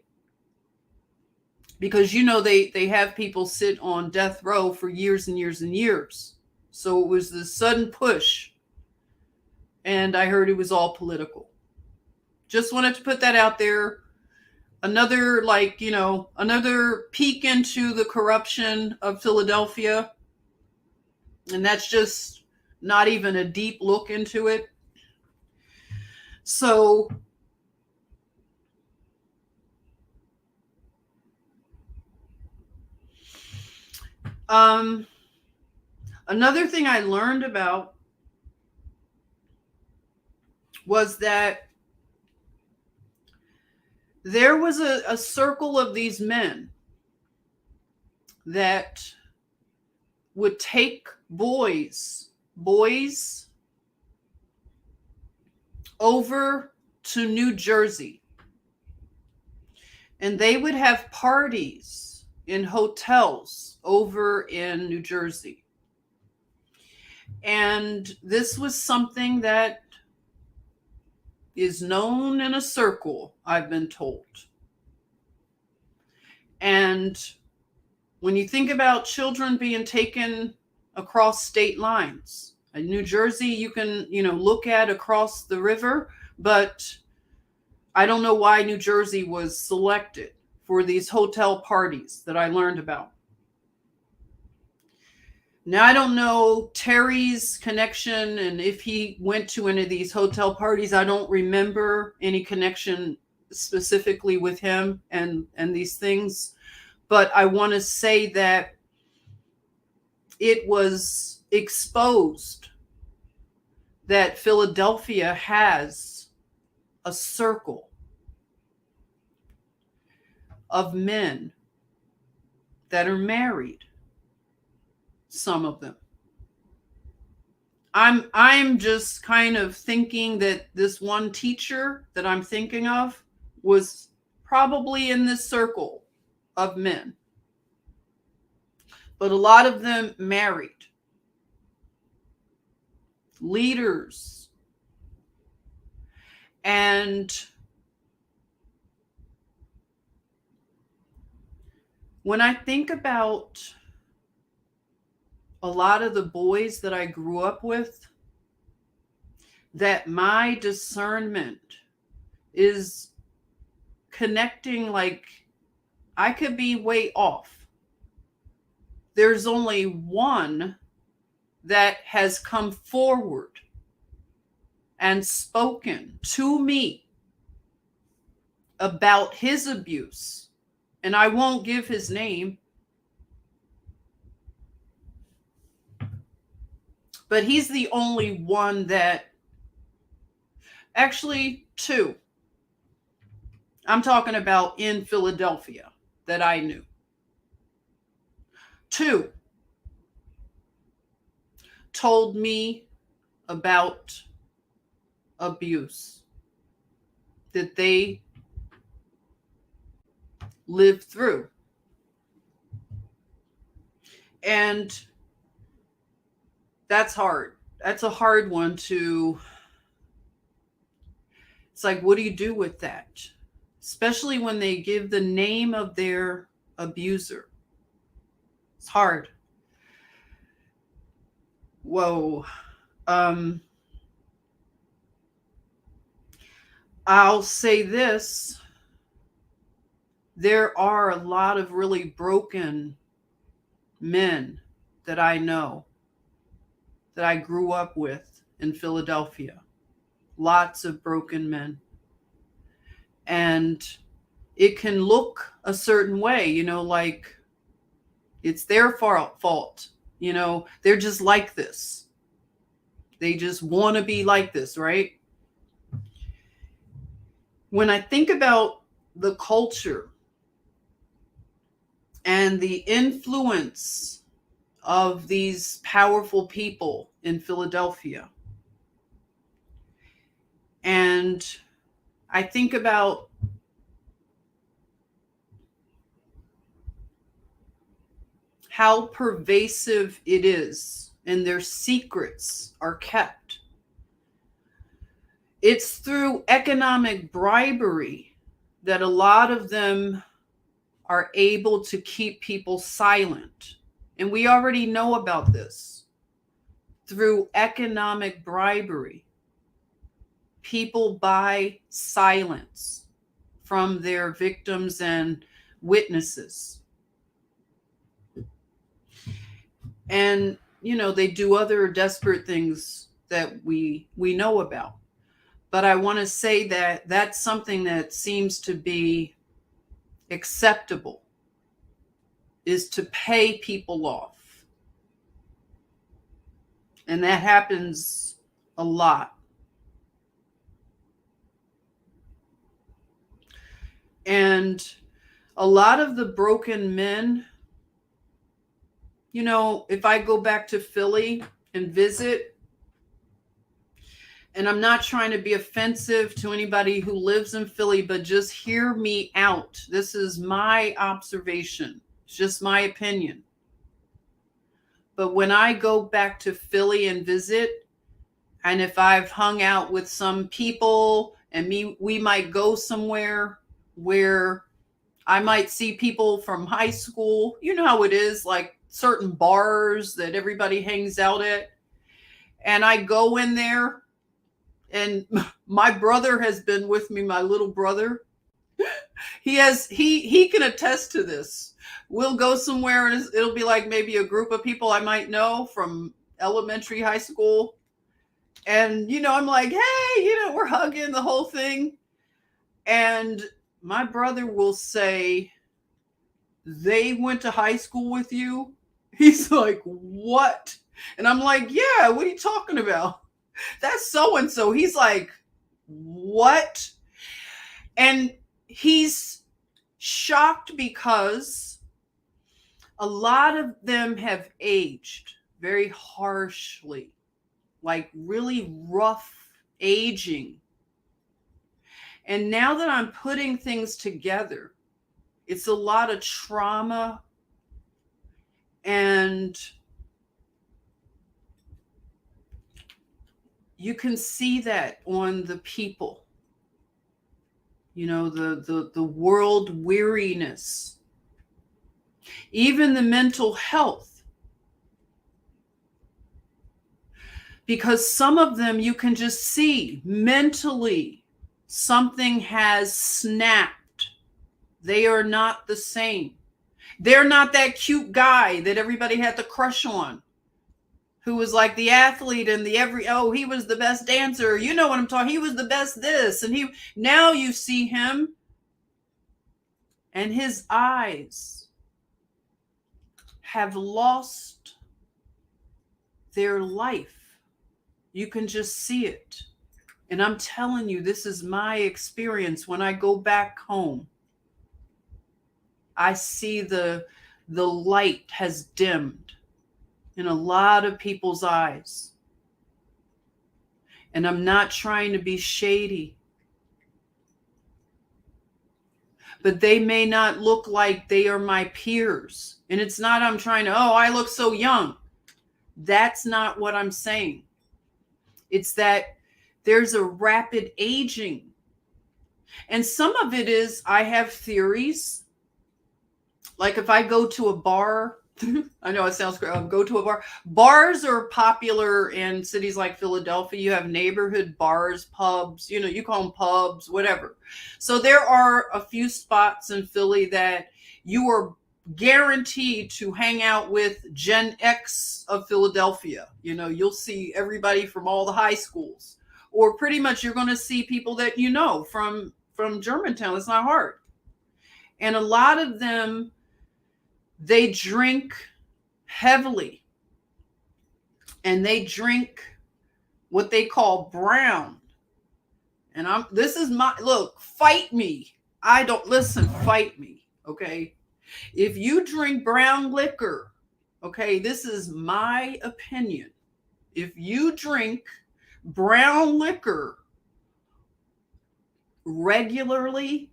Because they have people sit on death row for years and years and years. So it was this sudden push. And I heard it was all political. Just wanted to put that out there. Another another peek into the corruption of Philadelphia. And that's just not even a deep look into it. So another thing I learned about was that there was a circle of these men that would take boys over to New Jersey, and they would have parties in hotels over in New Jersey. And this was something that is known in a circle, I've been told. And when you think about children being taken across state lines, in New Jersey, you can, look at across the river, but I don't know why New Jersey was selected for these hotel parties that I learned about. Now, I don't know Terry's connection, and if he went to any of these hotel parties, I don't remember any connection specifically with him and these things. But I want to say that it was exposed that Philadelphia has a circle of men that are married. Some of them. I'm just kind of thinking that this one teacher that I'm thinking of was probably in this circle of men. But a lot of them married. Leaders. And when I think about a lot of the boys that I grew up with, that my discernment is connecting, like I could be way off. There's only one that has come forward and spoken to me about his abuse. And I won't give his name. But he's the only one that, actually two, I'm talking about in Philadelphia that I knew. Two told me about abuse that they lived through. And that's hard. That's a hard one to, it's like, what do you do with that? Especially when they give the name of their abuser. It's hard. Whoa. I'll say this. There are a lot of really broken men that I know, that I grew up with in Philadelphia. Lots of broken men. And it can look a certain way, like it's their fault. They're just like this. They just want to be like this, right? When I think about the culture and the influence of these powerful people in Philadelphia, and I think about how pervasive it is and their secrets are kept. It's through economic bribery that a lot of them are able to keep people silent. And we already know about this. Through economic bribery, people buy silence from their victims and witnesses. And, they do other desperate things that we know about. But I want to say that that's something that seems to be acceptable, is to pay people off. And that happens a lot. And a lot of the broken men, if I go back to Philly and visit, and I'm not trying to be offensive to anybody who lives in Philly, but just hear me out. This is my observation. It's just my opinion. But when I go back to Philly and visit, and if I've hung out with some people and we might go somewhere where I might see people from high school, you know how it is, like certain bars that everybody hangs out at. And I go in there, and my brother has been with me, my little brother. He can attest to this. We'll go somewhere and it'll be like maybe a group of people I might know from elementary, high school. And, I'm like, hey, we're hugging the whole thing. And my brother will say, they went to high school with you? He's like, what? And I'm like, yeah, what are you talking about? That's so-and-so. He's like, what? And he's shocked because a lot of them have aged very harshly, like really rough aging. And now that I'm putting things together, it's a lot of trauma, and you can see that on the people, the world weariness, even the mental health. Because some of them you can just see mentally something has snapped. They are not the same. They're not that cute guy that everybody had to crush on, who was like the athlete and he was the best dancer. You know what I'm talking. He was the best this. And now you see him and his eyes have lost their life. You can just see it. And I'm telling you, this is my experience. When I go back home, I see the light has dimmed in a lot of people's eyes. And I'm not trying to be shady, but they may not look like they are my peers. And it's not I'm trying to, I look so young. That's not what I'm saying. It's that there's a rapid aging. And some of it is, I have theories. Like if I go to a bar, I know it sounds great. Go to a bar. Bars are popular in cities like Philadelphia. You have neighborhood bars, pubs, you call them pubs, whatever. So there are a few spots in Philly that you are guaranteed to hang out with Gen X of Philadelphia. You'll see everybody from all the high schools, or pretty much you're going to see people that from Germantown. It's not hard. And a lot of them, they drink heavily, and they drink what they call brown. And this is my, look, fight me. I don't listen, fight me. Okay. If you drink brown liquor, okay, this is my opinion. If you drink brown liquor regularly,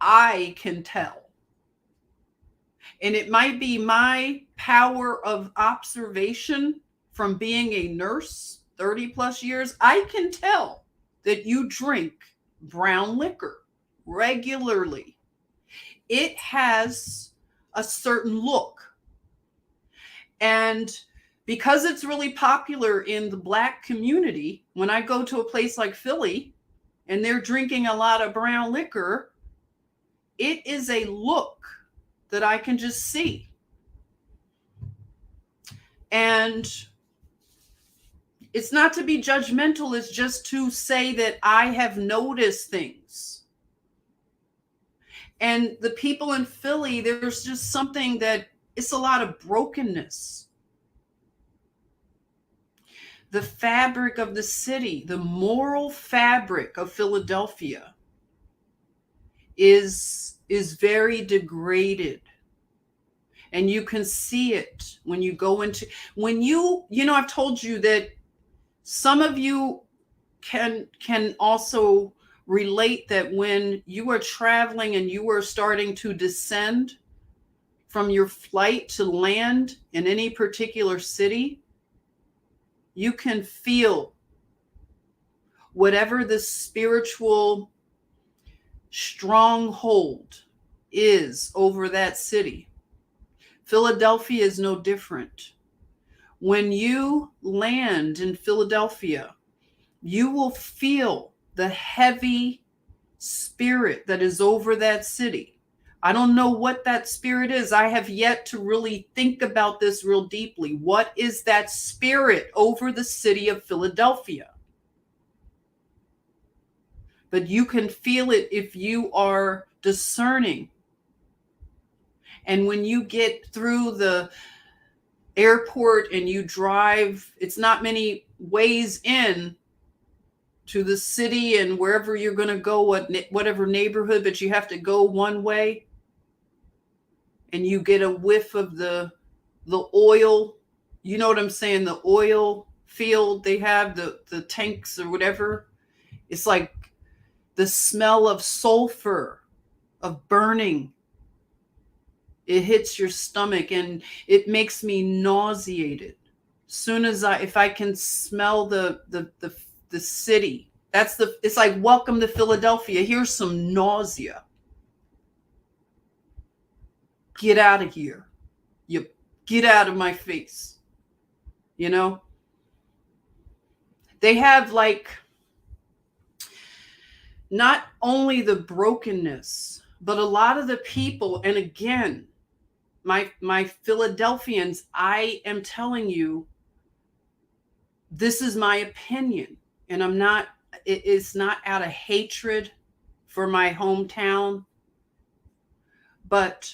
I can tell. And it might be my power of observation from being a nurse 30 plus years. I can tell that you drink brown liquor regularly. It has a certain look. And because it's really popular in the Black community, when I go to a place like Philly and they're drinking a lot of brown liquor, it is a look that I can just see. And it's not to be judgmental, it's just to say that I have noticed things. And the people in Philly, there's just something that it's a lot of brokenness. The fabric of the city, the moral fabric of Philadelphia is very degraded. And you can see it when you go into, I've told you that some of you can also relate that when you are traveling and you are starting to descend from your flight to land in any particular city, you can feel whatever the spiritual stronghold is over that city. Philadelphia is no different. When you land in Philadelphia, you will feel the heavy spirit that is over that city. I don't know what that spirit is. I have yet to really think about this real deeply. What is that spirit over the city of Philadelphia? But you can feel it if you are discerning. And when you get through the airport and you drive, it's not many ways in to the city and wherever you're going to go, whatever neighborhood, but you have to go one way. And you get a whiff of the oil, you know what I'm saying? The oil field, they have the tanks or whatever. It's like the smell of sulfur, of burning. It hits your stomach and it makes me nauseated. Soon as if I can smell the city, it's like, welcome to Philadelphia. Here's some nausea. Get out of here. You get out of my face. You know? They have like not only the brokenness, but a lot of the people, and again, my Philadelphians, I am telling you, this is my opinion, and it's not out of hatred for my hometown, but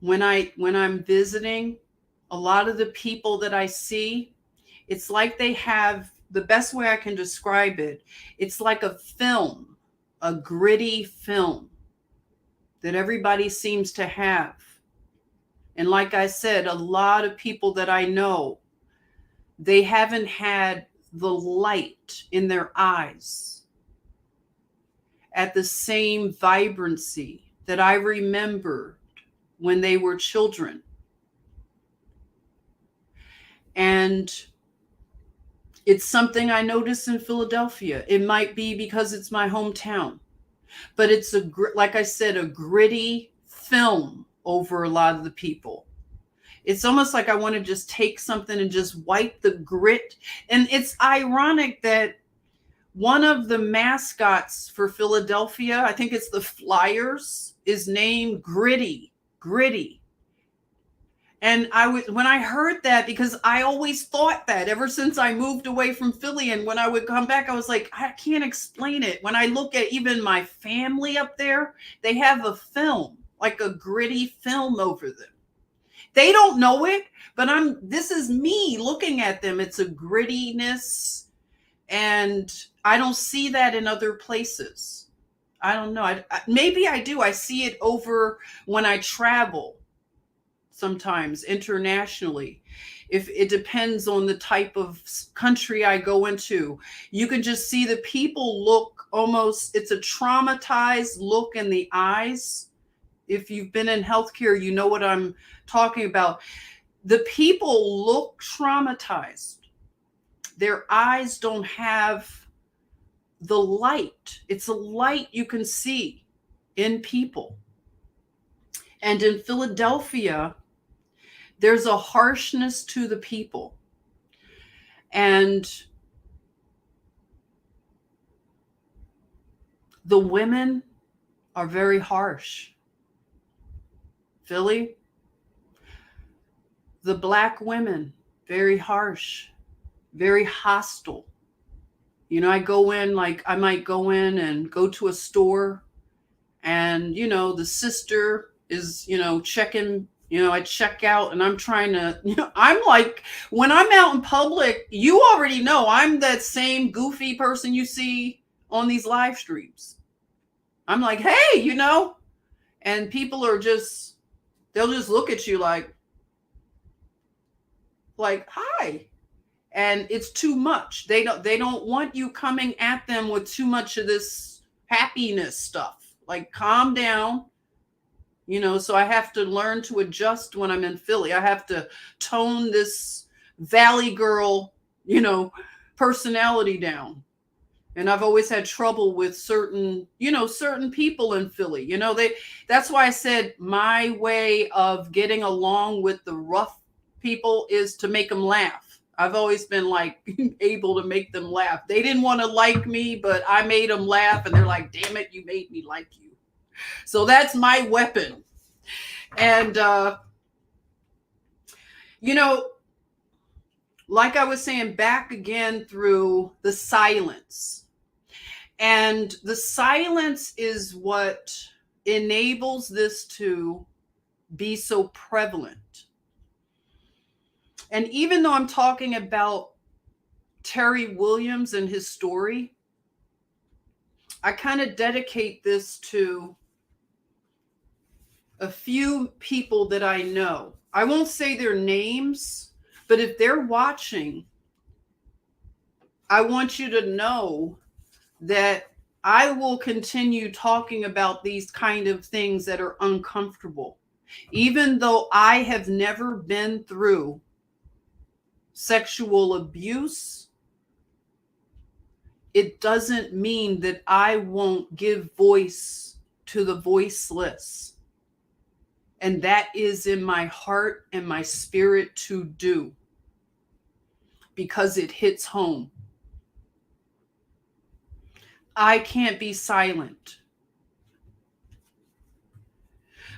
when I'm visiting, a lot of the people that I see, it's like they have, the best way I can describe it, it's like a film, a gritty film that everybody seems to have. And like I said, a lot of people that I know, they haven't had the light in their eyes at the same vibrancy that I remember when they were children. And it's something I notice in Philadelphia. It might be because it's my hometown, but it's like I said, a gritty film over a lot of the people. It's almost like I want to just take something and just wipe the grit. And it's ironic that one of the mascots for Philadelphia, I think it's the Flyers, is named Gritty. And when I heard that, because I always thought that ever since I moved away from Philly, and when I would come back, I was like, I can't explain it. When I look at even my family up there, they have a film, like a gritty film over them. They don't know it, but this is me looking at them. It's a grittiness, and I don't see that in other places. I don't know. Maybe I do. I see it over when I travel sometimes internationally. If it depends on the type of country I go into, you can just see the people look almost, it's a traumatized look in the eyes. If you've been in healthcare, you know what I'm talking about. The people look traumatized. Their eyes don't have the light. It's a light you can see in people. And in Philadelphia, there's a harshness to the people. And the women are very harsh. Philly, the Black women, very harsh, very hostile. You know, I might go in and go to a store, and, the sister is, checking, I check out, and I'm trying to, I'm like, when I'm out in public, you already know I'm that same goofy person you see on these live streams. I'm like, hey, and people are they'll just look at you like, hi. And it's too much. They don't want you coming at them with too much of this happiness stuff. Like, calm down. So I have to learn to adjust when I'm in Philly. I have to tone this Valley girl, personality down. And I've always had trouble with certain people in Philly. That's why I said my way of getting along with the rough people is to make them laugh. I've always been able to make them laugh. They didn't want to like me, but I made them laugh, and they're like, damn it, you made me like you. So that's my weapon. And, like I was saying, back again through the silence. And the silence is what enables this to be so prevalent. And even though I'm talking about Terry Williams and his story, I kind of dedicate this to a few people that I know. I won't say their names, but if they're watching, I want you to know that I will continue talking about these kind of things that are uncomfortable. Even though I have never been through sexual abuse, it doesn't mean that I won't give voice to the voiceless. And that is in my heart and my spirit to do, because it hits home. I can't be silent.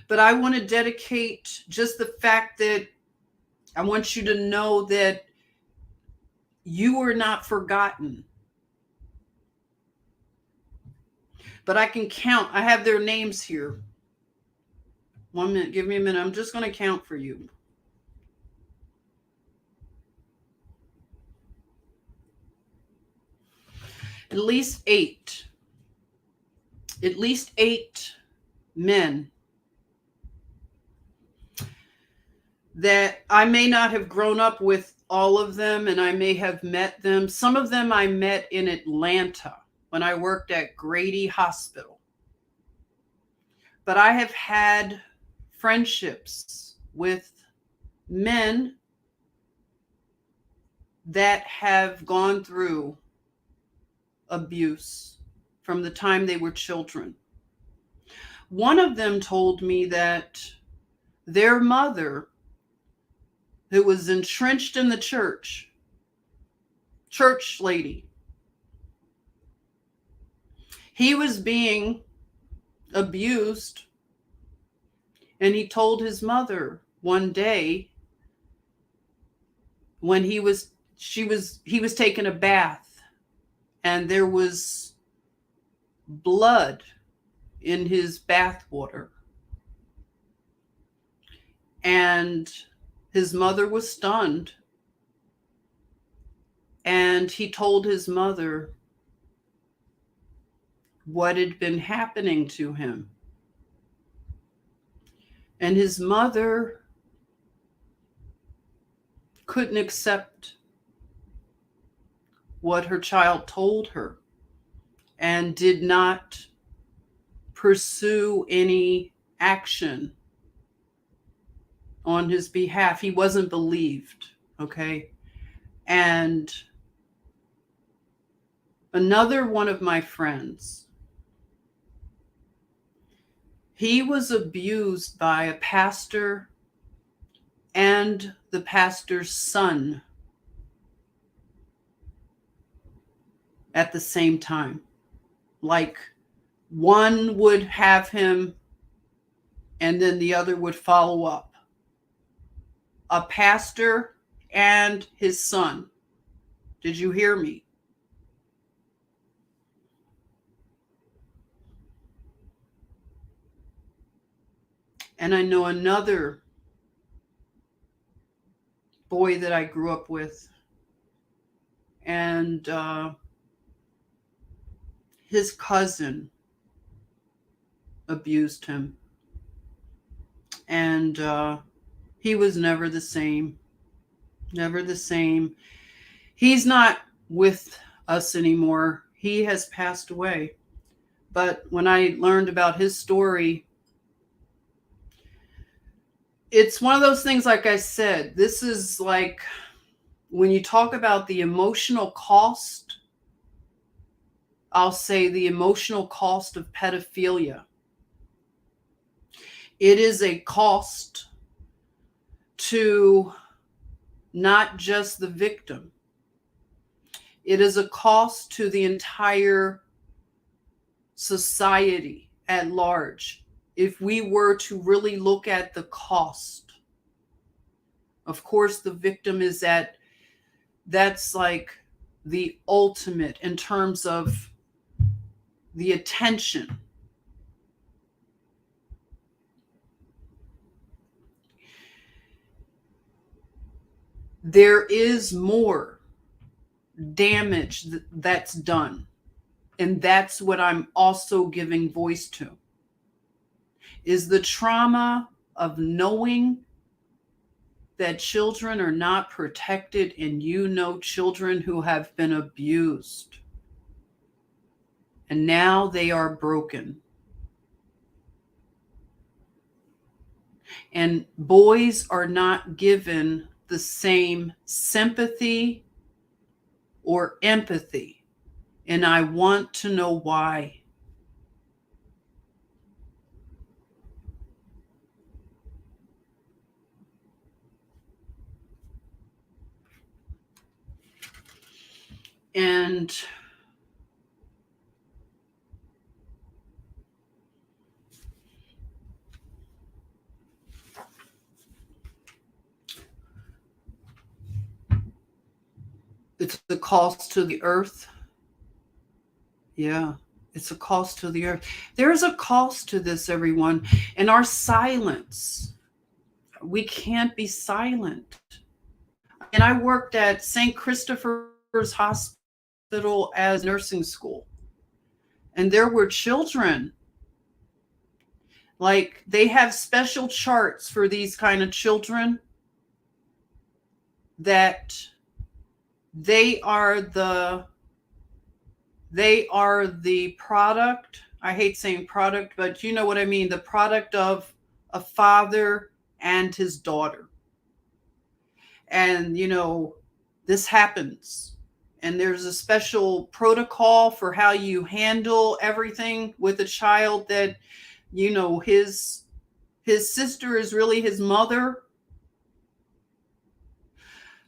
But I want to dedicate just the fact that I want you to know that you are not forgotten. But I can count. I have their names here. 1 minute. Give me a minute. I'm just going to count for you. At least 8. At least 8 men that I may not have grown up with all of them, and I may have met them. Some of them I met in Atlanta when I worked at Grady Hospital. But I have had friendships with men that have gone through abuse from the time they were children. One of them told me that their mother, who was entrenched in the church lady, he was being abused, and he told his mother one day when he was taking a bath, and there was blood in his bath water. And his mother was stunned. And he told his mother what had been happening to him. And his mother couldn't accept what her child told her and did not pursue any action on his behalf. He wasn't believed, okay? And another one of my friends, he was abused by a pastor and the pastor's son at the same time. Like, one would have him and then the other would follow up. A pastor and his son. Did you hear me? And I know another boy that I grew up with, and his cousin abused him. And he was never the same. Never the same. He's not with us anymore. He has passed away. But when I learned about his story, it's one of those things, like I said, this is like when you talk about the emotional cost, I'll say the emotional cost of pedophilia. It is a cost to not just the victim. It is a cost to the entire society at large. If we were to really look at the cost, of course, the victim is that's like the ultimate in terms of the attention. There is more damage that's done. And that's what I'm also giving voice to, is the trauma of knowing that children are not protected, and children who have been abused. And now they are broken. And boys are not given the same sympathy or empathy. And I want to know why. And it's the cost to the earth. Yeah, it's a cost to the earth. There is a cost to this, everyone. And our silence, we can't be silent. And I worked at St. Christopher's Hospital as nursing school. And there were children, like they have special charts for these kind of children, that they are the product. I hate saying product, but you know what I mean. The product of a father and his daughter. And, this happens. And there's a special protocol for how you handle everything with a child that, his sister is really his mother.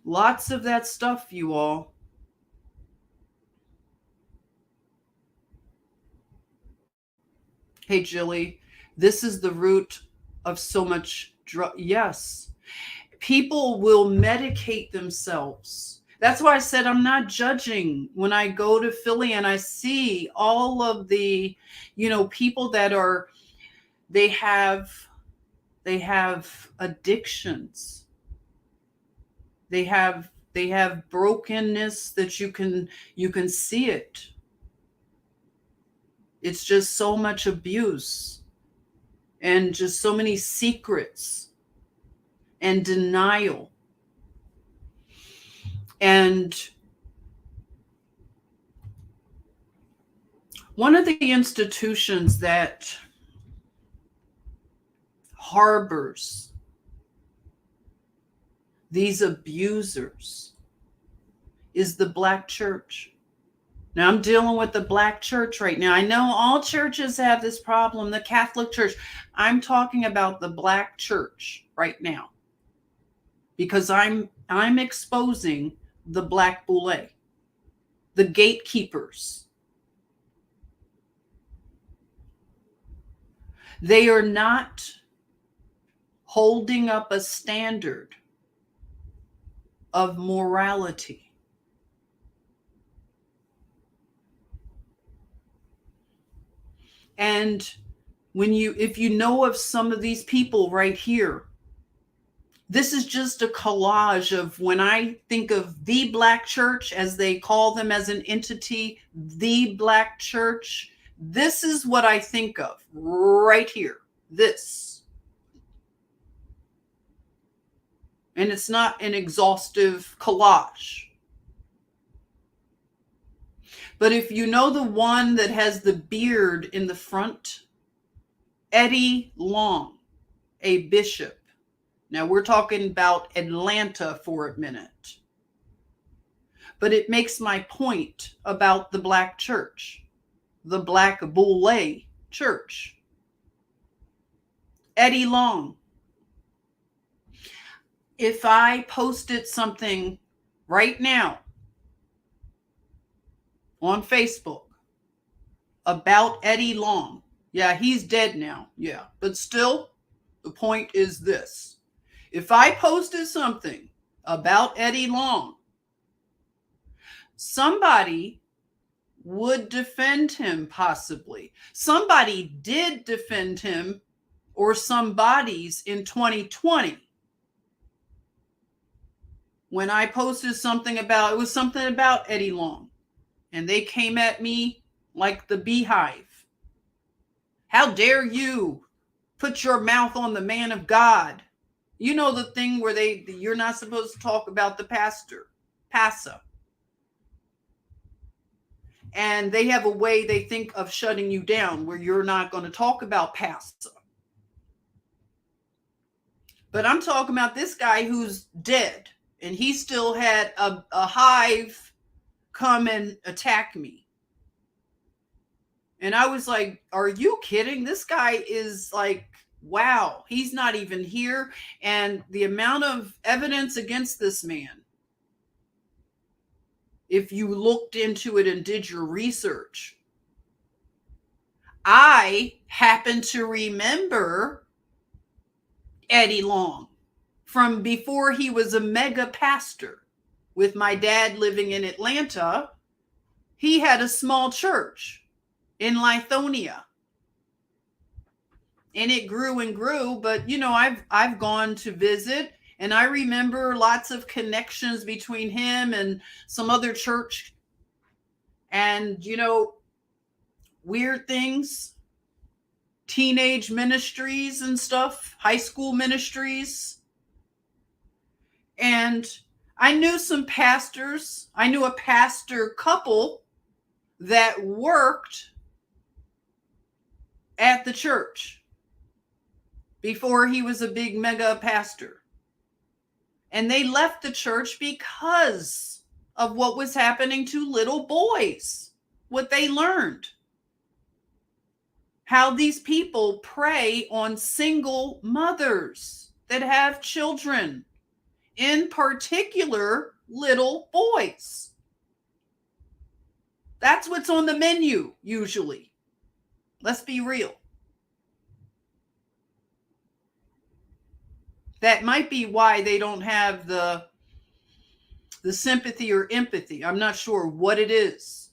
Lots of that stuff, you all. Hey, Jilly, this is the root of so much Yes. People will medicate themselves. That's why I said I'm not judging when I go to Philly and I see all of the, people that are, they have addictions. They have brokenness that you can see it. It's just so much abuse and just so many secrets and denial. And one of the institutions that harbors these abusers is the Black church. Now, I'm dealing with the Black church right now. I know all churches have this problem, the Catholic Church. I'm talking about the Black church right now because I'm exposing the Black Boule, the gatekeepers. They are not holding up a standard of morality. And if you know of some of these people right here, this is just a collage of when I think of the Black church, as they call them as an entity, the Black church. This is what I think of right here. This. And it's not an exhaustive collage. But if you know the one that has the beard in the front, Eddie Long, a bishop. Now we're talking about Atlanta for a minute. But it makes my point about the Black church, the Black Boule church. Eddie Long. If I posted something right now on Facebook about Eddie Long. Yeah, he's dead now. Yeah, but still, the point is this. If I posted something about Eddie Long, somebody would defend him possibly. Somebody did defend him, or some bodies in 2020. When I posted something about, it was something about Eddie Long. And they came at me like the beehive. How dare you put your mouth on the man of God? You know the thing where you're not supposed to talk about the pastor. And they have a way they think of shutting you down where you're not going to talk about pastor. But I'm talking about this guy who's dead. And he still had a hive come and attack me. And I was like, are you kidding? This guy is like, wow, he's not even here. And the amount of evidence against this man, if you looked into it and did your research, I happen to remember Eddie Long from before he was a mega pastor. With my dad living in Atlanta, he had a small church in Lithonia. And it grew and grew, but I've gone to visit, and I remember lots of connections between him and some other church. And weird things, teenage ministries and stuff, high school ministries. And I knew some pastors. I knew a pastor couple that worked at the church before he was a big mega pastor. And they left the church because of what was happening to little boys, what they learned. How these people prey on single mothers that have children, in particular, little boys. That's what's on the menu, usually. Let's be real. That might be why they don't have the sympathy or empathy. I'm not sure what it is.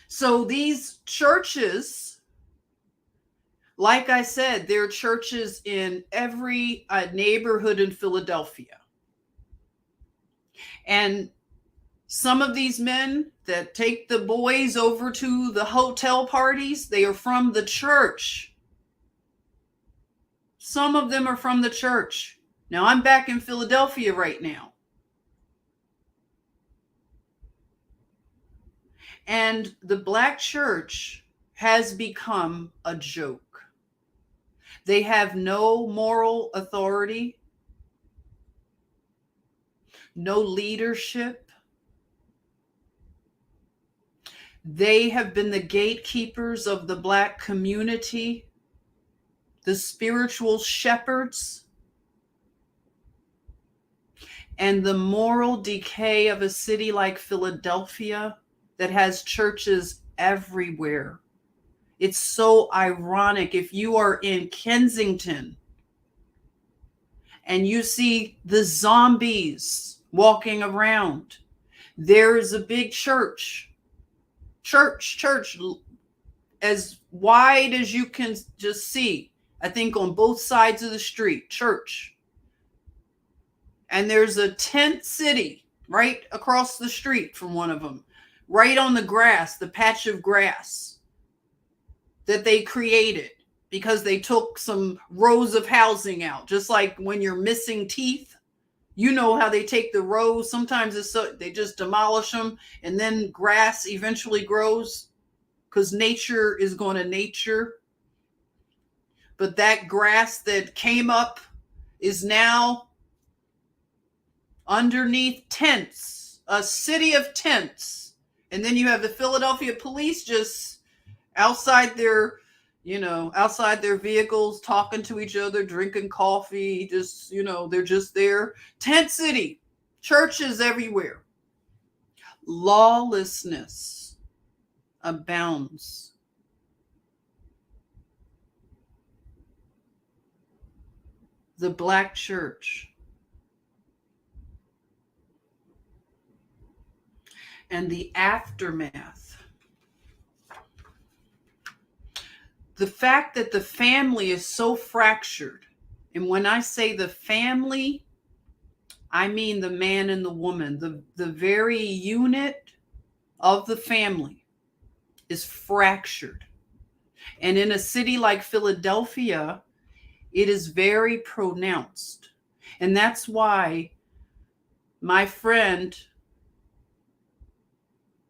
So these churches, like I said, there are churches in every neighborhood in Philadelphia. And some of these men that take the boys over to the hotel parties, they are from the church. Some of them are from the church. Now, I'm back in Philadelphia right now. And the black church has become a joke. They have no moral authority, no leadership. They have been the gatekeepers of the black community, the spiritual shepherds, and the moral decay of a city like Philadelphia that has churches everywhere. It's so ironic. If you are in Kensington and you see the zombies walking around, there is a big church, as wide as you can just see. I think on both sides of the street, church. And there's a tent city right across the street from one of them, right on the grass, the patch of grass that they created because they took some rows of housing out. Just like when you're missing teeth, you know how they take the rows. Sometimes it's so they just demolish them and then grass eventually grows because nature is going to nature. But that grass that came up is now underneath tents, a city of tents. And then you have the Philadelphia police just outside their vehicles, talking to each other, drinking coffee, just, they're just there. Tent city, churches everywhere. Lawlessness abounds. The black church and the aftermath. The fact that the family is so fractured, and when I say the family, I mean the man and the woman, the very unit of the family is fractured. And in a city like Philadelphia, it is very pronounced. And that's why my friend,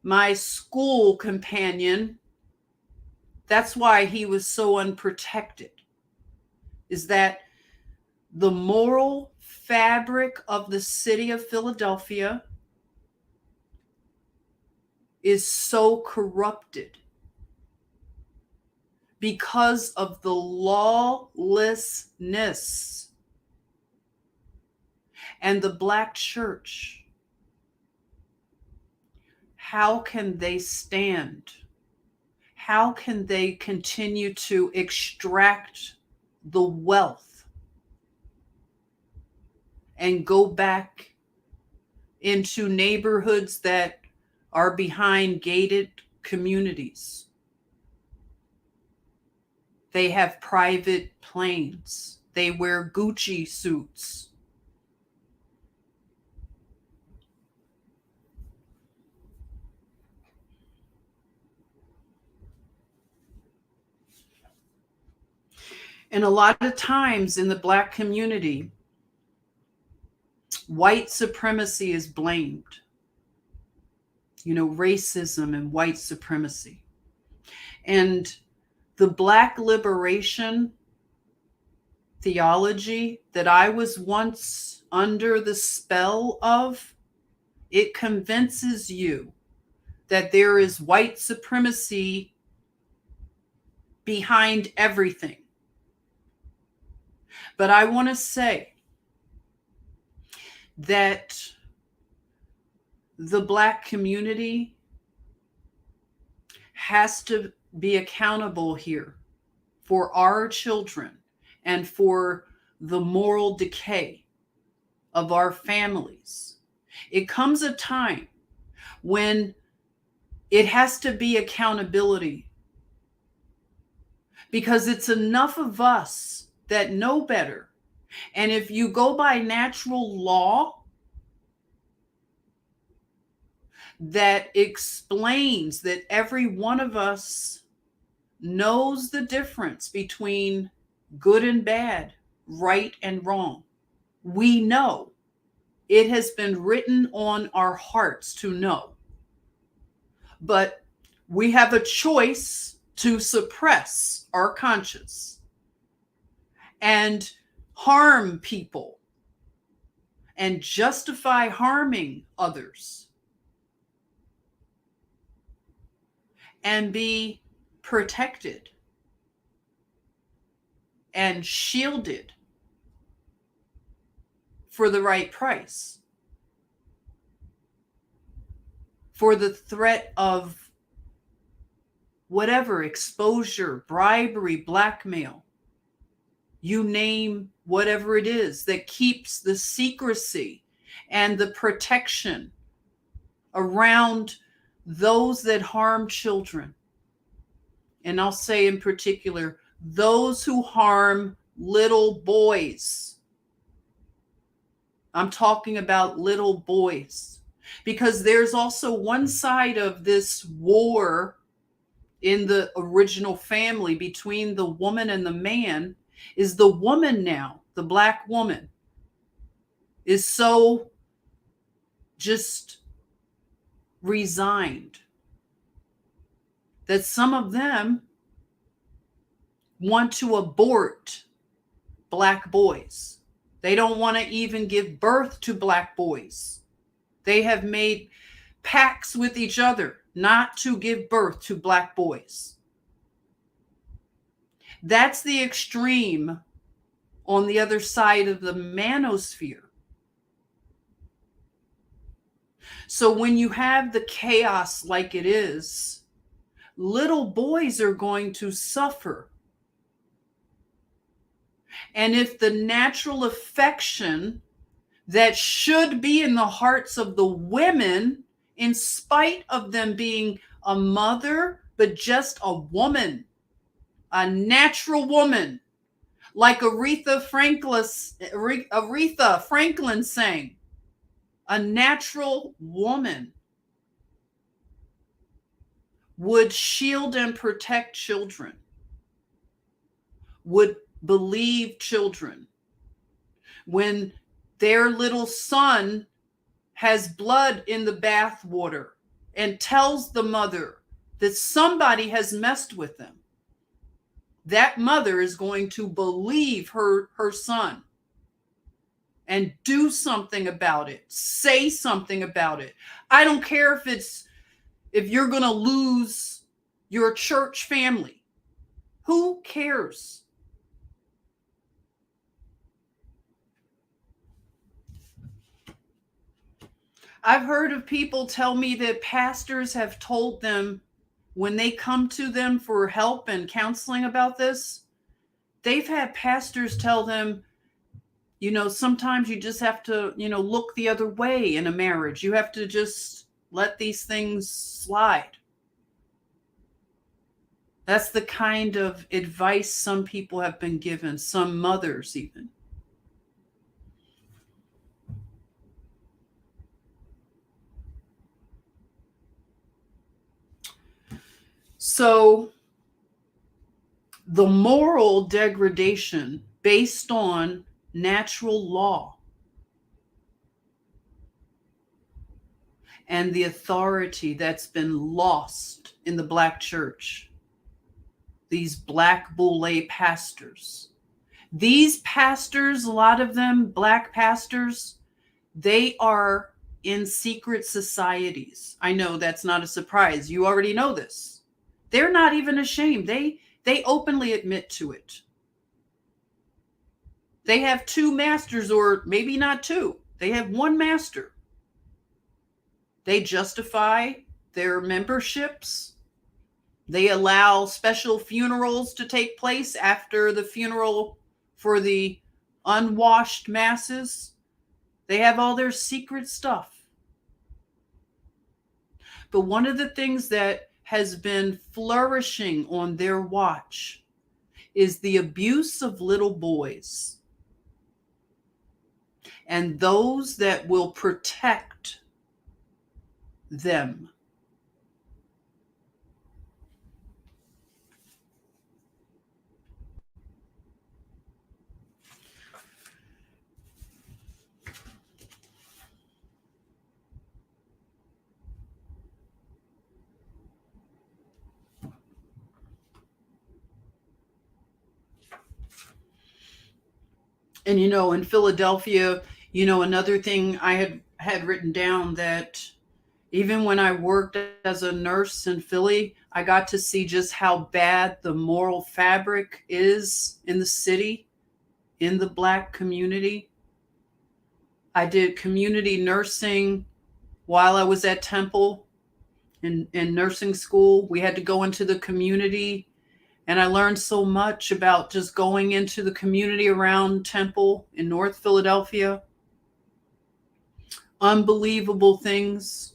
my school companion, that's why he was so unprotected, is that the moral fabric of the city of Philadelphia is so corrupted because of the lawlessness. And the black church, how can they stand? How can they continue to extract the wealth and go back into neighborhoods that are behind gated communities? They have private planes. They wear Gucci suits. And a lot of times in the black community, white supremacy is blamed. Racism and white supremacy. And the black liberation theology that I was once under the spell of, it convinces you that there is white supremacy behind everything. But I want to say that the black community has to be accountable here. for our children and for the moral decay of our families. It comes a time when it has to be accountability, because it's enough of us that know better. And if you go by natural law that explains that every one of us knows the difference between good and bad, right and wrong. We know. It has been written on our hearts to know. But we have a choice to suppress our conscience and harm people and justify harming others and be protected and shielded for the right price, for the threat of whatever, exposure, bribery, blackmail, you name whatever it is that keeps the secrecy and the protection around those that harm children. And I'll say in particular, those who harm little boys. I'm talking about little boys, because there's also one side of this war in the original family between the woman and the man is the woman now, the Black woman, is so just resigned that some of them want to abort Black boys. They don't want to even give birth to Black boys. They have made pacts with each other not to give birth to Black boys. That's the extreme on the other side of the manosphere. So when you have the chaos like it is, little boys are going to suffer. And if the natural affection that should be in the hearts of the women, in spite of them being a mother, but just a woman, a natural woman, like Aretha Franklin sang, a natural woman would shield and protect children, would believe children. When their little son has blood in the bathwater and tells the mother that somebody has messed with them, that mother is going to believe her son and do something about it, say something about it. I don't care if you're going to lose your church family. Who cares? I've heard of people tell me that pastors have told them when they come to them for help and counseling about this, they've had pastors tell them, sometimes you just have to, look the other way in a marriage. You have to just let these things slide. That's the kind of advice some people have been given, some mothers even. So the moral degradation based on natural law and the authority that's been lost in the Black church, these Black Boule pastors. These pastors, a lot of them, Black pastors, they are in secret societies. I know that's not a surprise. You already know this. They're not even ashamed. They openly admit to it. They have two masters, or maybe not two. They have one master. They justify their memberships They allow special funerals to take place after the funeral for the unwashed masses. They have all their secret stuff. But one of the things that has been flourishing on their watch is the abuse of little boys and those that will protect them. And in Philadelphia, another thing I had written down, that even when I worked as a nurse in Philly, I got to see just how bad the moral fabric is in the city, in the Black community. I did community nursing while I was at Temple in nursing school. We had to go into the community, and I learned so much about just going into the community around Temple in North Philadelphia. Unbelievable things.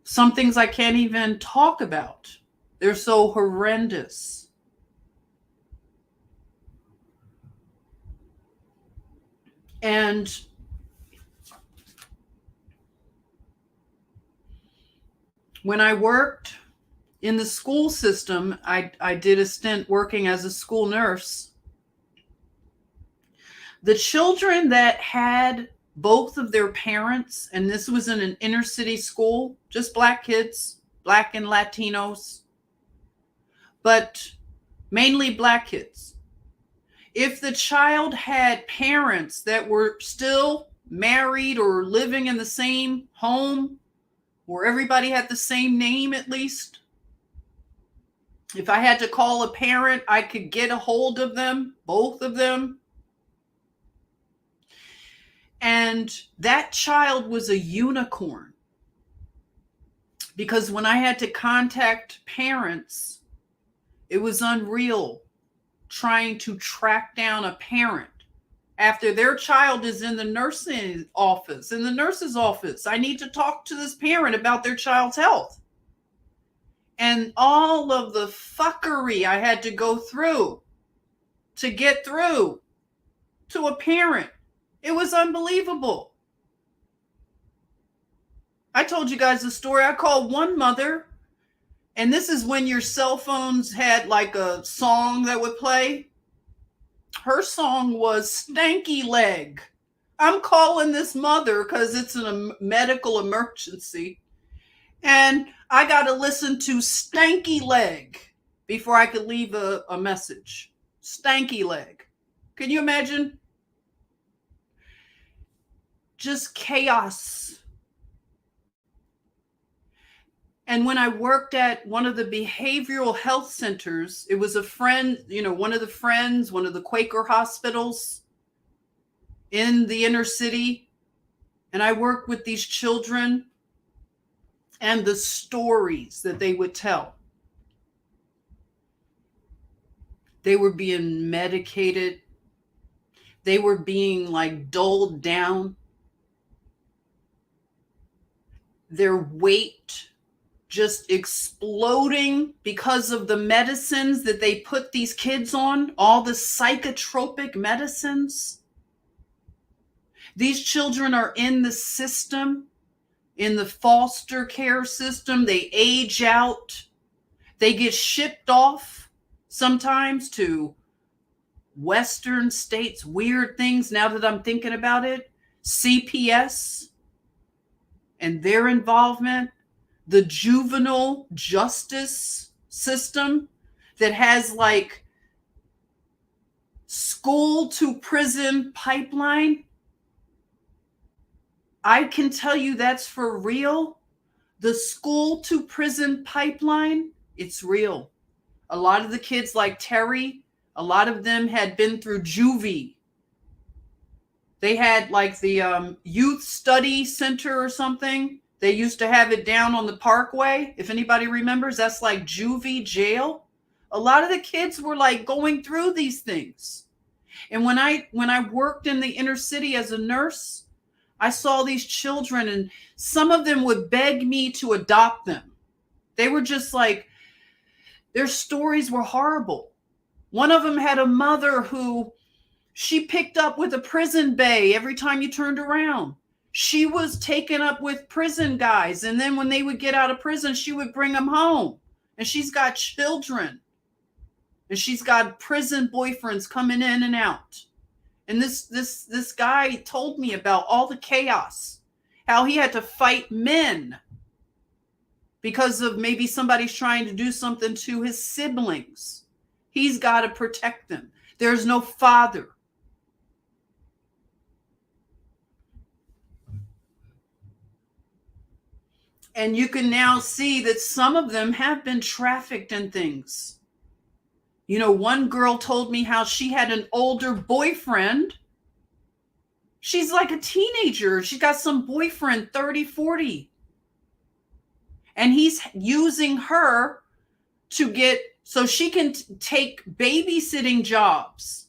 Some things I can't even talk about. They're so horrendous. And when I worked in the school system, I did a stint working as a school nurse. The children that had both of their parents, and this was in an inner city school, just Black kids, Black and Latinos, but mainly Black kids. If the child had parents that were still married or living in the same home, where everybody had the same name at least, if I had to call a parent, I could get a hold of them, both of them. And that child was a unicorn. Because when I had to contact parents, it was unreal trying to track down a parent after their child is in the nursing office, in the nurse's office. I need to talk to this parent about their child's health. And all of the fuckery I had to go through to get through to a parent. It was unbelievable. I told you guys the story. I called one mother, and this is when your cell phones had like a song that would play. Her song was Stanky Leg. I'm calling this mother because it's a medical emergency. And I got to listen to Stanky Leg before I could leave a message. Stanky Leg. Can you imagine? Just chaos. And when I worked at one of the behavioral health centers, it was a friend, one of the Quaker hospitals in the inner city. And I worked with these children and the stories that they would tell. They were being medicated. They were being like dulled down. Their weight just exploding because of the medicines that they put these kids on, all the psychotropic medicines. These children are in the system, in the foster care system. They age out. They get shipped off sometimes to Western states. Weird things now that I'm thinking about it. CPS and their involvement. The juvenile justice system that has like school to prison pipeline. I can tell you that's for real. The school to prison pipeline, it's real. A lot of the kids like Terry, a lot of them had been through juvie. They had like the youth study center or something They used to have it down on the Parkway. If anybody remembers, that's like juvie jail. A lot of the kids were like going through these things. And when I worked in the inner city as a nurse, I saw these children, and some of them would beg me to adopt them. They were just like, their stories were horrible. One of them had a mother who she picked up with a prison bae every time you turned around. She was taken up with prison guys. And then when they would get out of prison, she would bring them home. And she's got children. And she's got prison boyfriends coming in and out. And this guy told me about all the chaos, how he had to fight men because of maybe somebody's trying to do something to his siblings. He's got to protect them. There's no father. And you can now see that some of them have been trafficked and things. You know, one girl told me how she had an older boyfriend. She's like a teenager. She's got some boyfriend, 30, 40. And he's using her to get, so she can take babysitting jobs.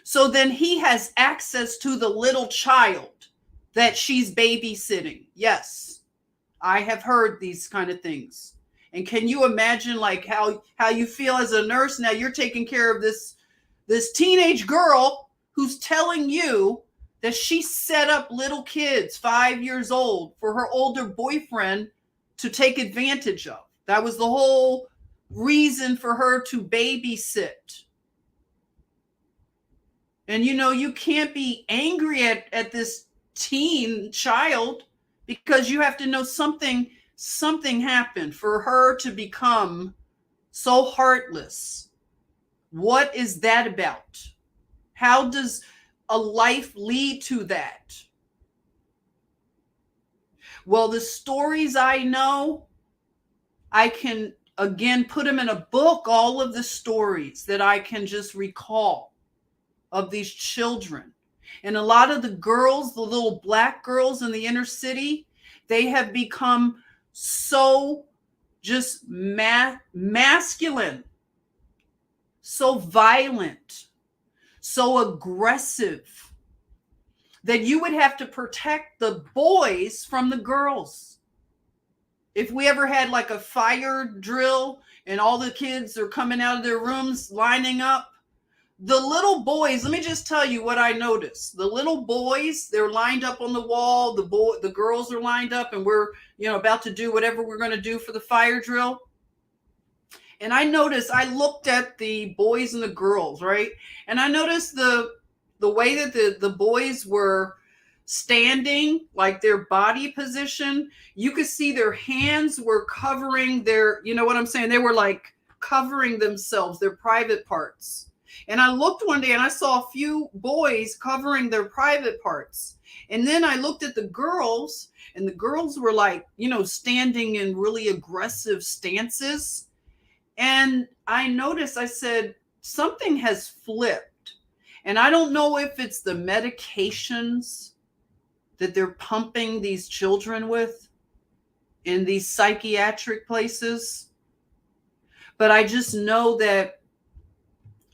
So then he has access to the little child that she's babysitting. Yes, I have heard these kind of things. And can you imagine like how you feel as a nurse? Now you're taking care of this teenage girl who's telling you that she set up little kids 5 years old for her older boyfriend to take advantage of. That was the whole reason for her to babysit. And you know, you can't be angry at this teen child, because you have to know something happened for her to become so heartless. What is that about? How does a life lead to that? Well, the stories I know, I can again put them in a book, all of the stories that I can just recall of these children. And a lot of the girls, the little black girls in the inner city, they have become so just masculine, so violent, so aggressive, that you would have to protect the boys from the girls. If we ever had like a fire drill and all the kids are coming out of their rooms lining up, the little boys, let me just tell you what I noticed. The little boys, they're lined up on the wall. The girls are lined up, and we're, about to do whatever we're going to do for the fire drill. And I noticed, I looked at the boys and the girls, right? And I noticed the way that the boys were standing, like their body position, you could see their hands were covering their, you know what I'm saying? They were like covering themselves, their private parts. And I looked one day and I saw a few boys covering their private parts. And then I looked at the girls, and the girls were like, standing in really aggressive stances. And I noticed, I said, something has flipped. And I don't know if it's the medications that they're pumping these children with in these psychiatric places. But I just know that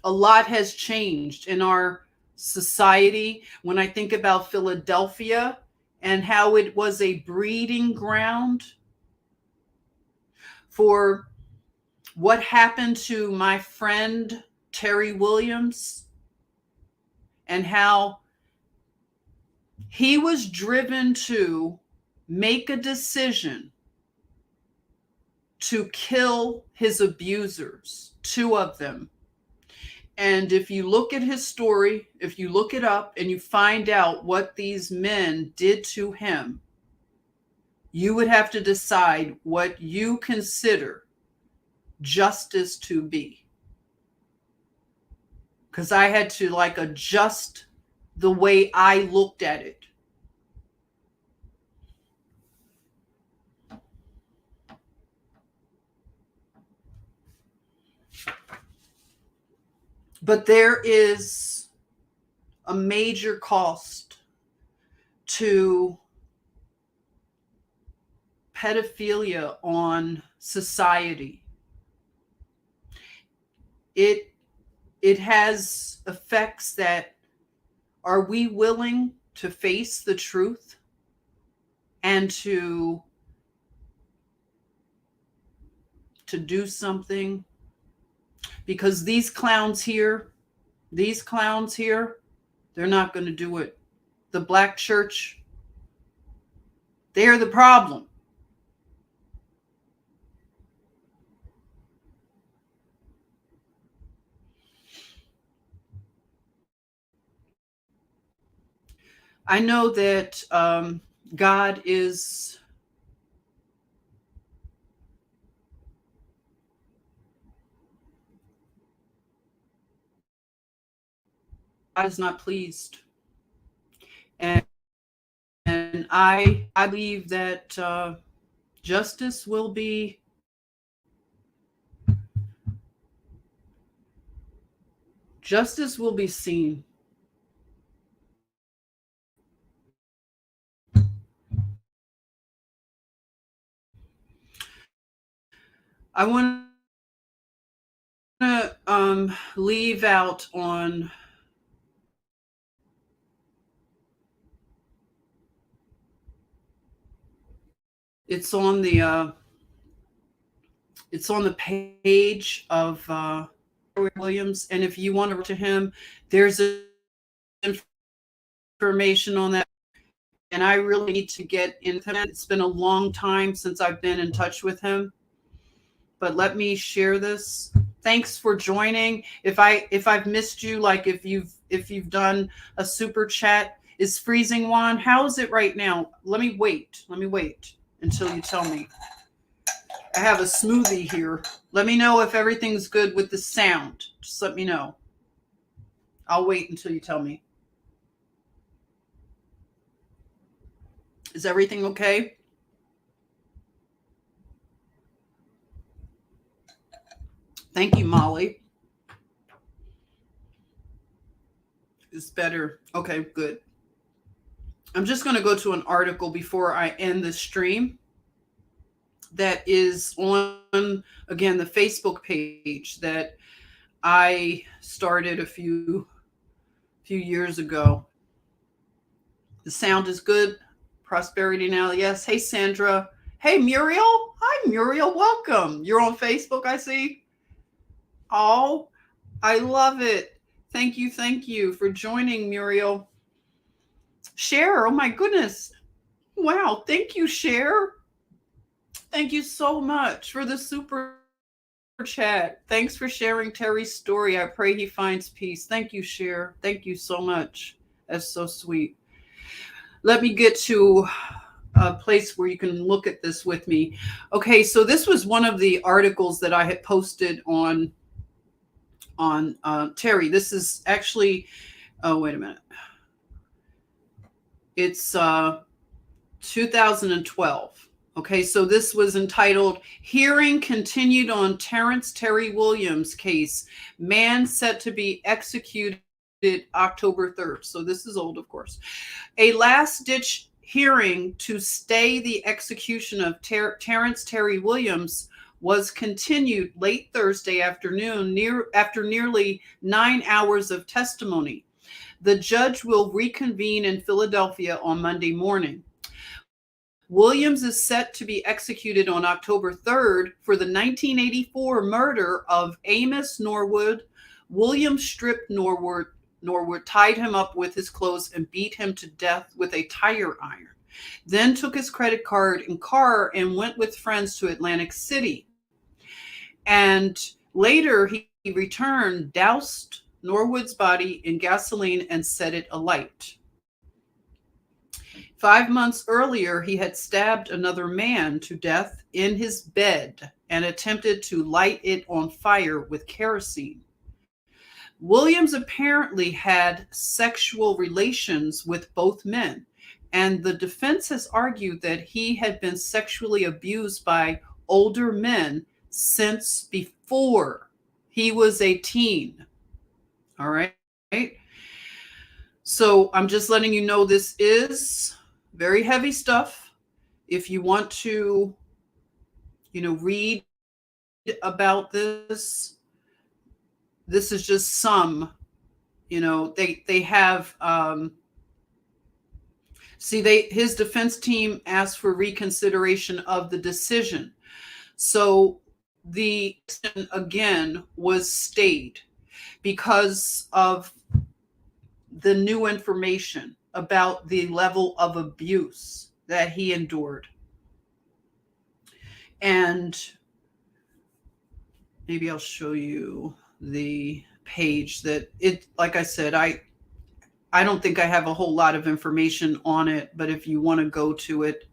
a lot has changed in our society. When I think about Philadelphia and how it was a breeding ground for what happened to my friend Terry Williams, and how he was driven to make a decision to kill his abusers, 2 of them. And if you look at his story, if you look it up and you find out what these men did to him, you would have to decide what you consider justice to be. Because I had to adjust the way I looked at it. But there is a major cost to pedophilia on society. It has effects that, are we willing to face the truth and to do something? Because these clowns here, they're not going to do it. The black church, they're the problem. I know that God is not pleased, and I believe that justice will be seen. I want to leave out on it's on the page of Williams, and if you want to to him, there's information on that. And I really need to get into it. It's been a long time since I've been in touch with him, but let me share this. Thanks for joining. If I've missed you, like if you've done a super chat, is freezing Juan? How is it right now? Let me wait until you tell me. I have a smoothie here. Let me know if everything's good with the sound. Just let me know. I'll wait until you tell me. Is everything okay? Thank you, Molly. It's better. Okay, good. I'm just going to go to an article before I end the stream that is on, again, the Facebook page that I started a few years ago. The sound is good. Prosperity now, yes. Hey, Sandra. Hey, Muriel. Hi, Muriel. Welcome. You're on Facebook, I see. Oh, I love it. Thank you for joining, Muriel. Cher, oh my goodness. Wow, thank you, Cher. Thank you so much for the super chat. Thanks for sharing Terry's story. I pray he finds peace. Thank you, Cher. Thank you so much. That's so sweet. Let me get to a place where you can look at this with me. Okay, so this was one of the articles that I had posted on Terry. This is actually, oh, wait a minute. It's 2012. Okay, so this was entitled Hearing Continued on Terry Williams Case. Man set to be executed October 3rd. So this is old, of course. A last-ditch hearing to stay the execution of Terry Williams was continued late Thursday afternoon after nearly 9 hours of testimony. The judge will reconvene in Philadelphia on Monday morning. Williams is set to be executed on October 3rd for the 1984 murder of Amos Norwood. Williams stripped Norwood, tied him up with his clothes, and beat him to death with a tire iron. Then took his credit card and car and went with friends to Atlantic City. And later he returned, doused Norwood's body in gasoline and set it alight. 5 months earlier, he had stabbed another man to death in his bed and attempted to light it on fire with kerosene. Williams apparently had sexual relations with both men, and the defense has argued that he had been sexually abused by older men since before he was a teen. All right. So I'm just letting you know this is very heavy stuff. If you want to, read about this, this is just some, they have, his defense team asked for reconsideration of the decision. So the again was stayed because of the new information about the level of abuse that he endured. And maybe I'll show you the page that like I said, I don't think I have a whole lot of information on it, but if you want to go to it,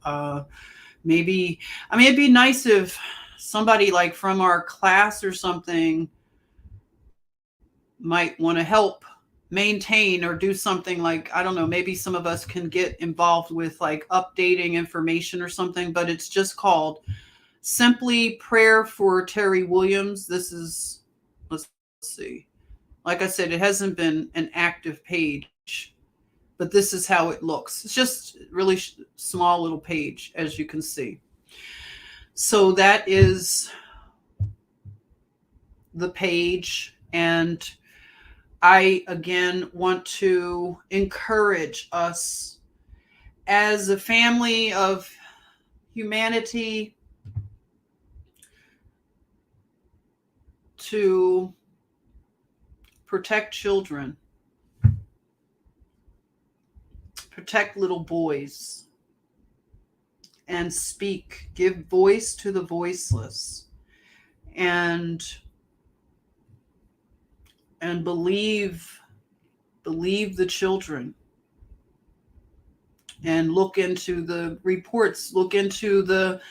maybe, it'd be nice if somebody like from our class or something might want to help maintain or do something, like, I don't know, maybe some of us can get involved with like updating information or something, but it's just called Simply Prayer for Terry Williams. This is, let's see. Like I said, it hasn't been an active page, but this is how it looks. It's just really small little page, as you can see. So that is the page. And I, again, want to encourage us as a family of humanity to protect children, protect little boys, and speak, give voice to the voiceless, and believe the children, and look into the reports, look into the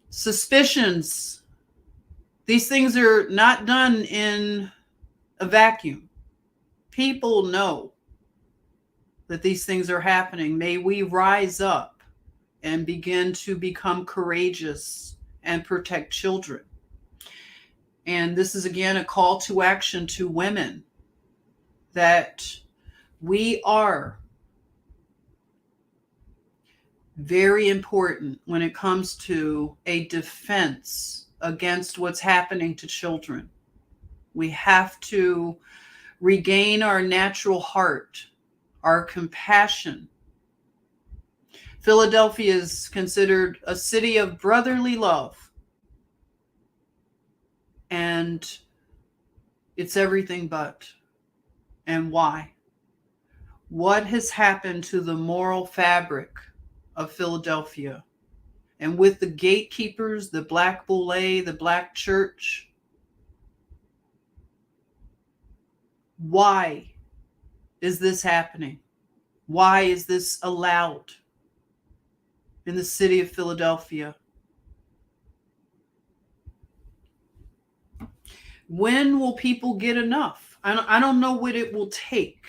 suspicions. These things are not done in a vacuum. People know that these things are happening. May we rise up and begin to become courageous and protect children. And this is, again, a call to action to women, that we are very important when it comes to a defense against what's happening to children. We have to regain our natural heart, our compassion. Philadelphia is considered a city of brotherly love. And it's everything but. And why? What has happened to the moral fabric of Philadelphia? And with the gatekeepers, the Black Boule, the Black Church, why is this happening? Why is this allowed in the city of Philadelphia? When will people get enough? I don't know what it will take.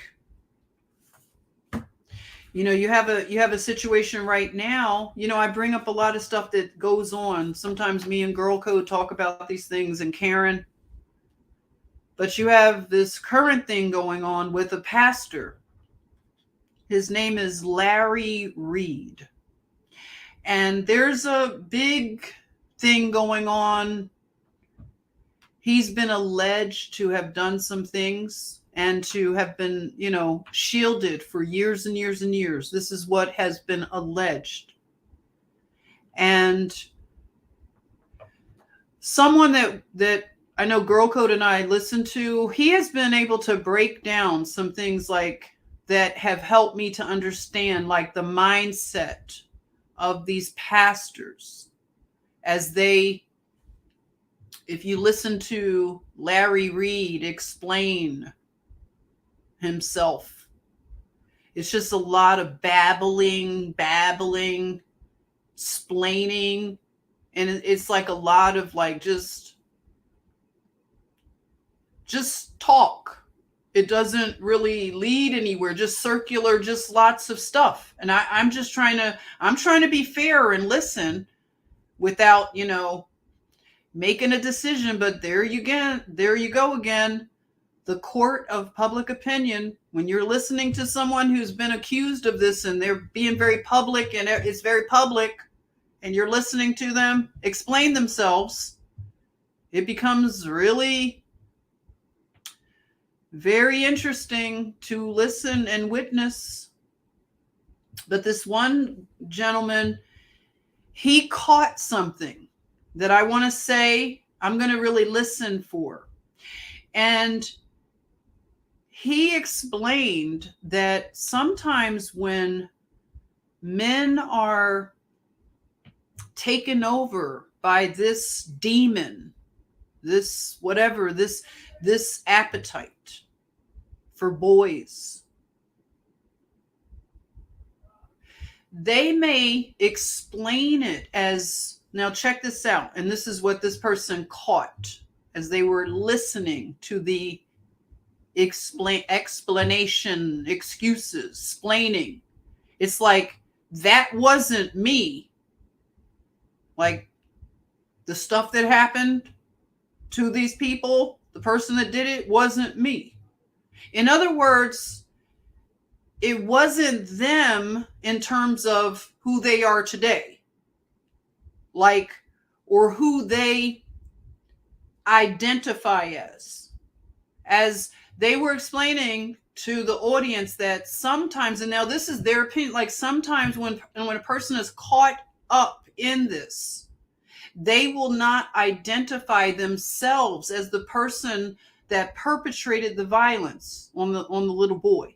You have a situation right now. I bring up a lot of stuff that goes on. Sometimes me and Girl Code talk about these things, and Karen. But you have this current thing going on with a pastor. His name is Larry Reed. And there's a big thing going on. He's been alleged to have done some things and to have been, shielded for years and years and years. This is what has been alleged. And someone that I know Girl Code and I listen to, he has been able to break down some things like that have helped me to understand, like, the mindset of these pastors as they, if you listen to Larry Reed explain himself, it's just a lot of babbling, splaining. And it's like a lot of like, just talk. It doesn't really lead anywhere, just circular, just lots of stuff. And I'm trying to be fair and listen without, making a decision. But there you go again. the court of public opinion, when you're listening to someone who's been accused of this and they're being very public and it's very public, and you're listening to them explain themselves, it becomes really very interesting to listen and witness. But this one gentleman, he caught something that I want to say I'm going to really listen for. And he explained that sometimes when men are taken over by this demon, this whatever, this appetite for boys, they may explain it as, now check this out, and this is what this person caught as they were listening to the explanation, excuses, explaining. It's like, that wasn't me. Like, the stuff that happened to these people, the person that did it wasn't me. In other words, it wasn't them in terms of who they are today, like, or who they identify as they were explaining to the audience that sometimes, and now this is their opinion, like sometimes when a person is caught up in this, they will not identify themselves as the person that perpetrated the violence on the little boy.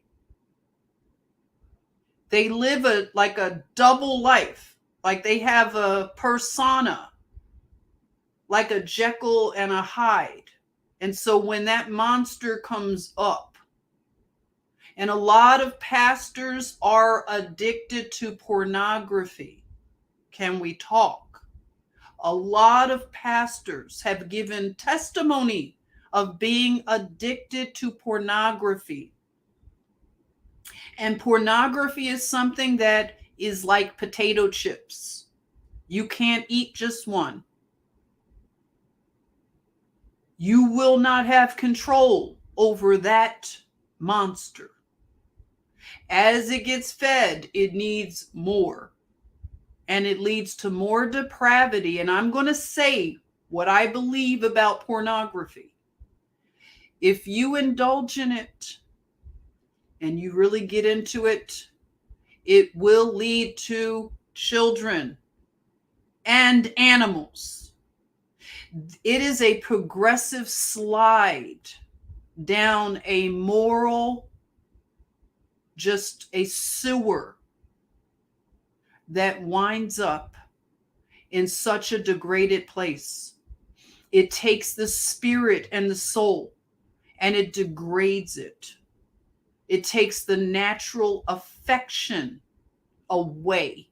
They live like a double life, like they have a persona, like a Jekyll and a Hyde. And so when that monster comes up, and a lot of pastors are addicted to pornography. Can we talk? A lot of pastors have given testimony of being addicted to pornography. And pornography is something that is like potato chips. You can't eat just one. You will not have control over that monster. As it gets fed, it needs more. And it leads to more depravity. And I'm going to say what I believe about pornography. If you indulge in it and you really get into it, it will lead to children and animals. It is a progressive slide down a moral, just a sewer that winds up in such a degraded place. It takes the spirit and the soul and it degrades it. It takes the natural affection away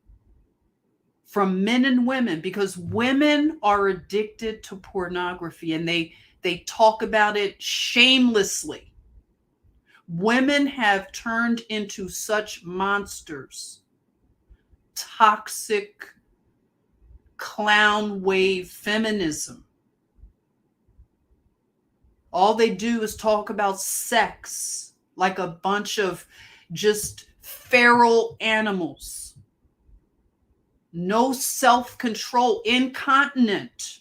from men and women, because women are addicted to pornography and they talk about it shamelessly. Women have turned into such monsters. Toxic clown wave feminism. All they do is talk about sex like a bunch of just feral animals. No self-control, incontinent.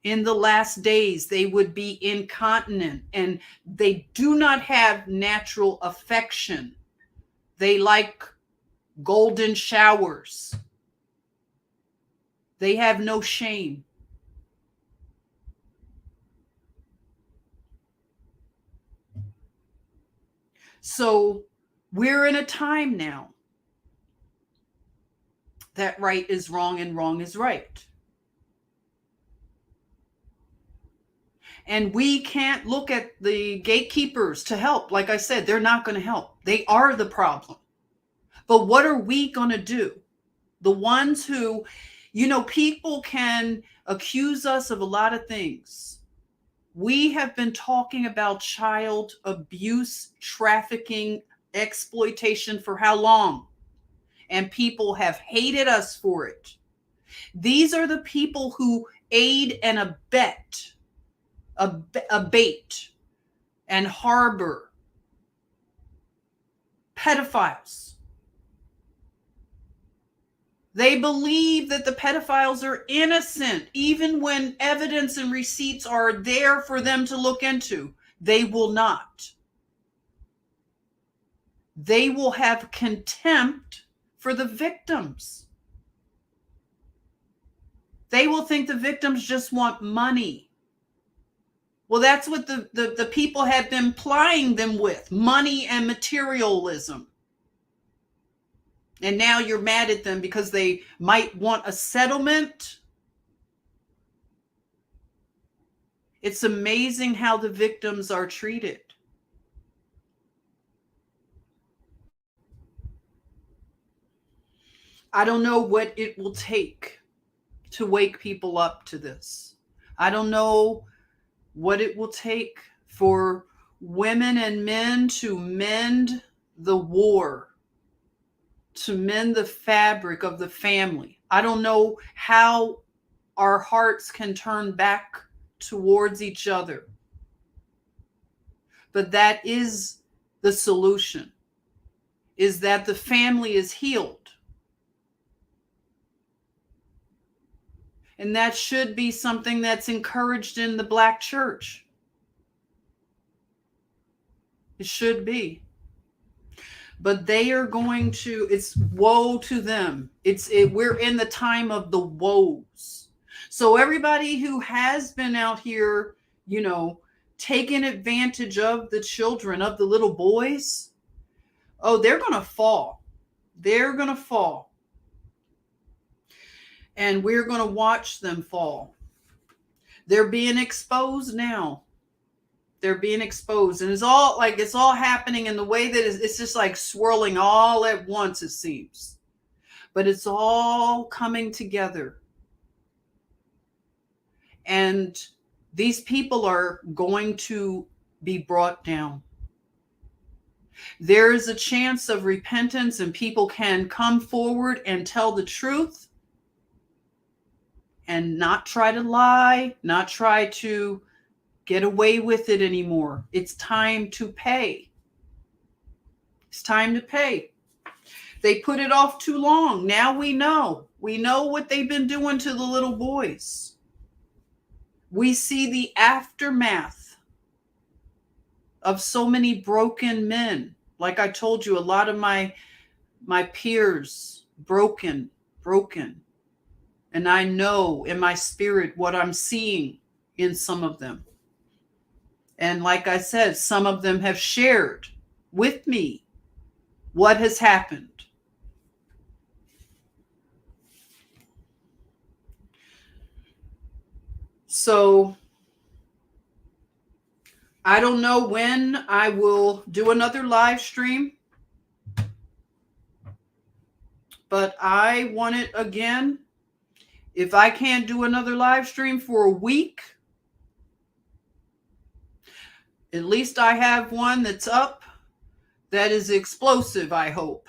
In the last days, they would be incontinent and they do not have natural affection. They like golden showers. They have no shame. So we're in a time now that right is wrong and wrong is right. And we can't look at the gatekeepers to help. Like I said, they're not going to help. They are the problem. But what are we going to do? The ones who, people can accuse us of a lot of things. We have been talking about child abuse, trafficking, exploitation for how long? And people have hated us for it. These are the people who aid and abet abate and harbor pedophiles. They believe that the pedophiles are innocent, even when evidence and receipts are there for them to look into. They will not. They will have contempt for the victims. They will think the victims just want money. Well, that's what the people have been plying them with, money and materialism. And now you're mad at them because they might want a settlement. It's amazing how the victims are treated. I don't know what it will take to wake people up to this. I don't know what it will take for women and men to mend the war, to mend the fabric of the family. I don't know how our hearts can turn back towards each other. But that is the solution, is that the family is healed. And that should be something that's encouraged in the Black church. It should be. But they are going to, it's woe to them. We're in the time of the woes. So everybody who has been out here, taking advantage of the children, of the little boys, they're going to fall. They're going to fall. And we're going to watch them fall. They're being exposed now. They're being exposed. And it's all happening in the way that it's just like swirling all at once, it seems. But it's all coming together. And these people are going to be brought down. There is a chance of repentance, and people can come forward and tell the truth and not try to lie, not try to get away with it anymore. It's time to pay. It's time to pay. They put it off too long. Now we know. We know what they've been doing to the little boys. We see the aftermath of so many broken men. Like I told you, a lot of my peers, broken. And I know in my spirit what I'm seeing in some of them. And like I said, some of them have shared with me what has happened. So I don't know when I will do another live stream, but I want it again. If I can't do another live stream for a week, at least I have one that's up that is explosive, I hope.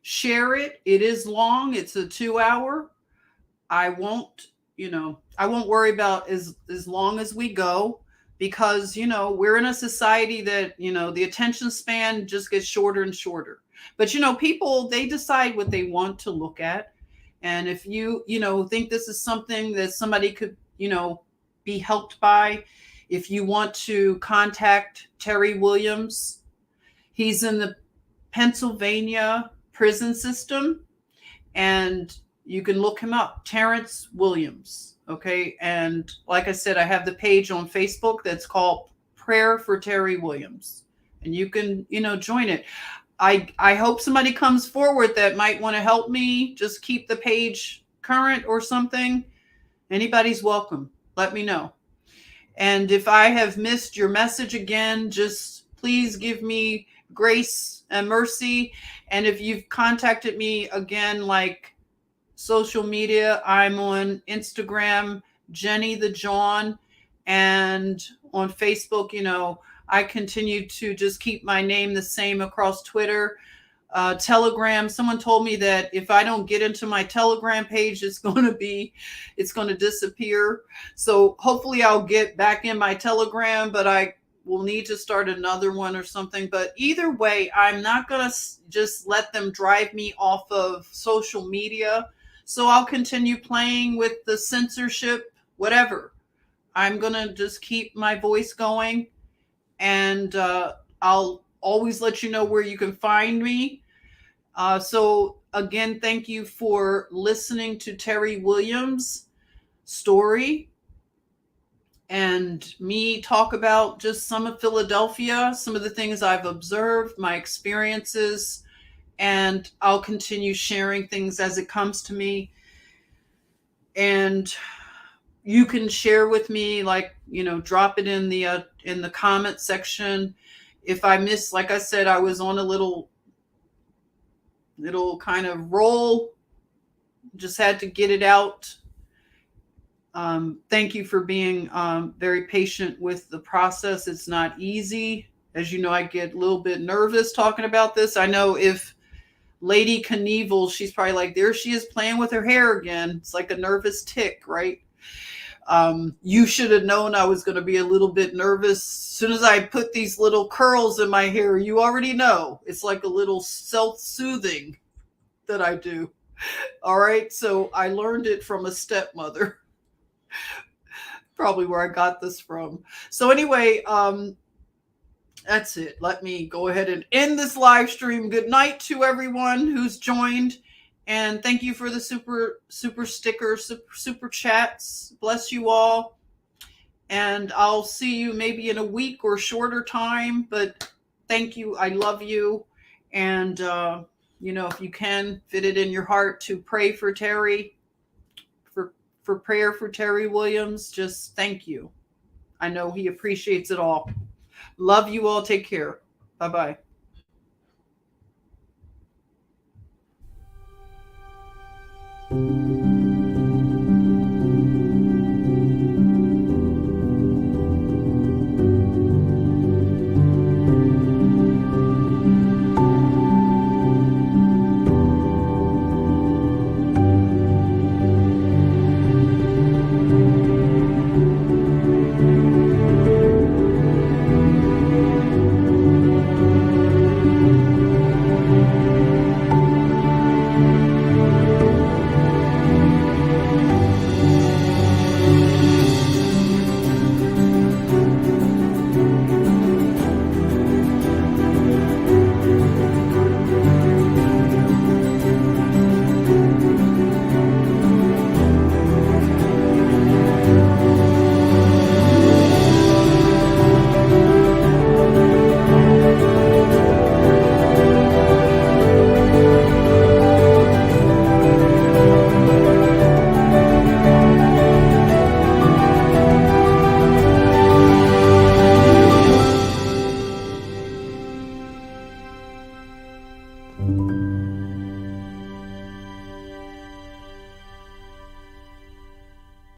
Share it. It is long. It's a 2-hour. I won't worry about as long as we go, because, we're in a society that, the attention span just gets shorter and shorter. But, people, they decide what they want to look at. And if you, think this is something that somebody could, be helped by, if you want to contact Terry Williams, he's in the Pennsylvania prison system, and you can look him up, Terrence Williams. Okay. And like I said, I have the page on Facebook that's called Prayer for Terry Williams, and you can, join it. I hope somebody comes forward that might want to help me just keep the page current or something. Anybody's welcome. Let me know. And if I have missed your message again, just please give me grace and mercy. And if you've contacted me again, like social media, I'm on Instagram, Jenny the John, and on Facebook, I continue to just keep my name the same across Twitter. Telegram. Someone told me that if I don't get into my Telegram page, it's going to disappear. So hopefully I'll get back in my Telegram, but I will need to start another one or something. But either way, I'm not going to just let them drive me off of social media. So I'll continue playing with the censorship, whatever. I'm going to just keep my voice going, and I'll always let you know where you can find me. So again, thank you for listening to Terry Williams' story and me talk about just some of Philadelphia, some of the things I've observed, my experiences, and I'll continue sharing things as it comes to me. And you can share with me, like, drop it in the comment section. If I miss, like I said, I was on a little kind of roll, just had to get it out. Thank you for being very patient with the process. It's not easy. As you know, I get a little bit nervous talking about this. I know if Lady Knievel, she's probably like, there she is playing with her hair again. It's like a nervous tick, right? You should have known I was going to be a little bit nervous. As soon as I put these little curls in my hair, you already know. It's like a little self-soothing that I do. All right. So I learned it from a stepmother. Probably where I got this from. So anyway, that's it. Let me go ahead and end this live stream. Good night to everyone who's joined. And thank you for the super stickers, super chats. Bless you all. And I'll see you maybe in a week or shorter time. But thank you. I love you. And, if you can fit it in your heart to pray for Terry, for prayer for Terry Williams, just thank you. I know he appreciates it all. Love you all. Take care. Bye-bye.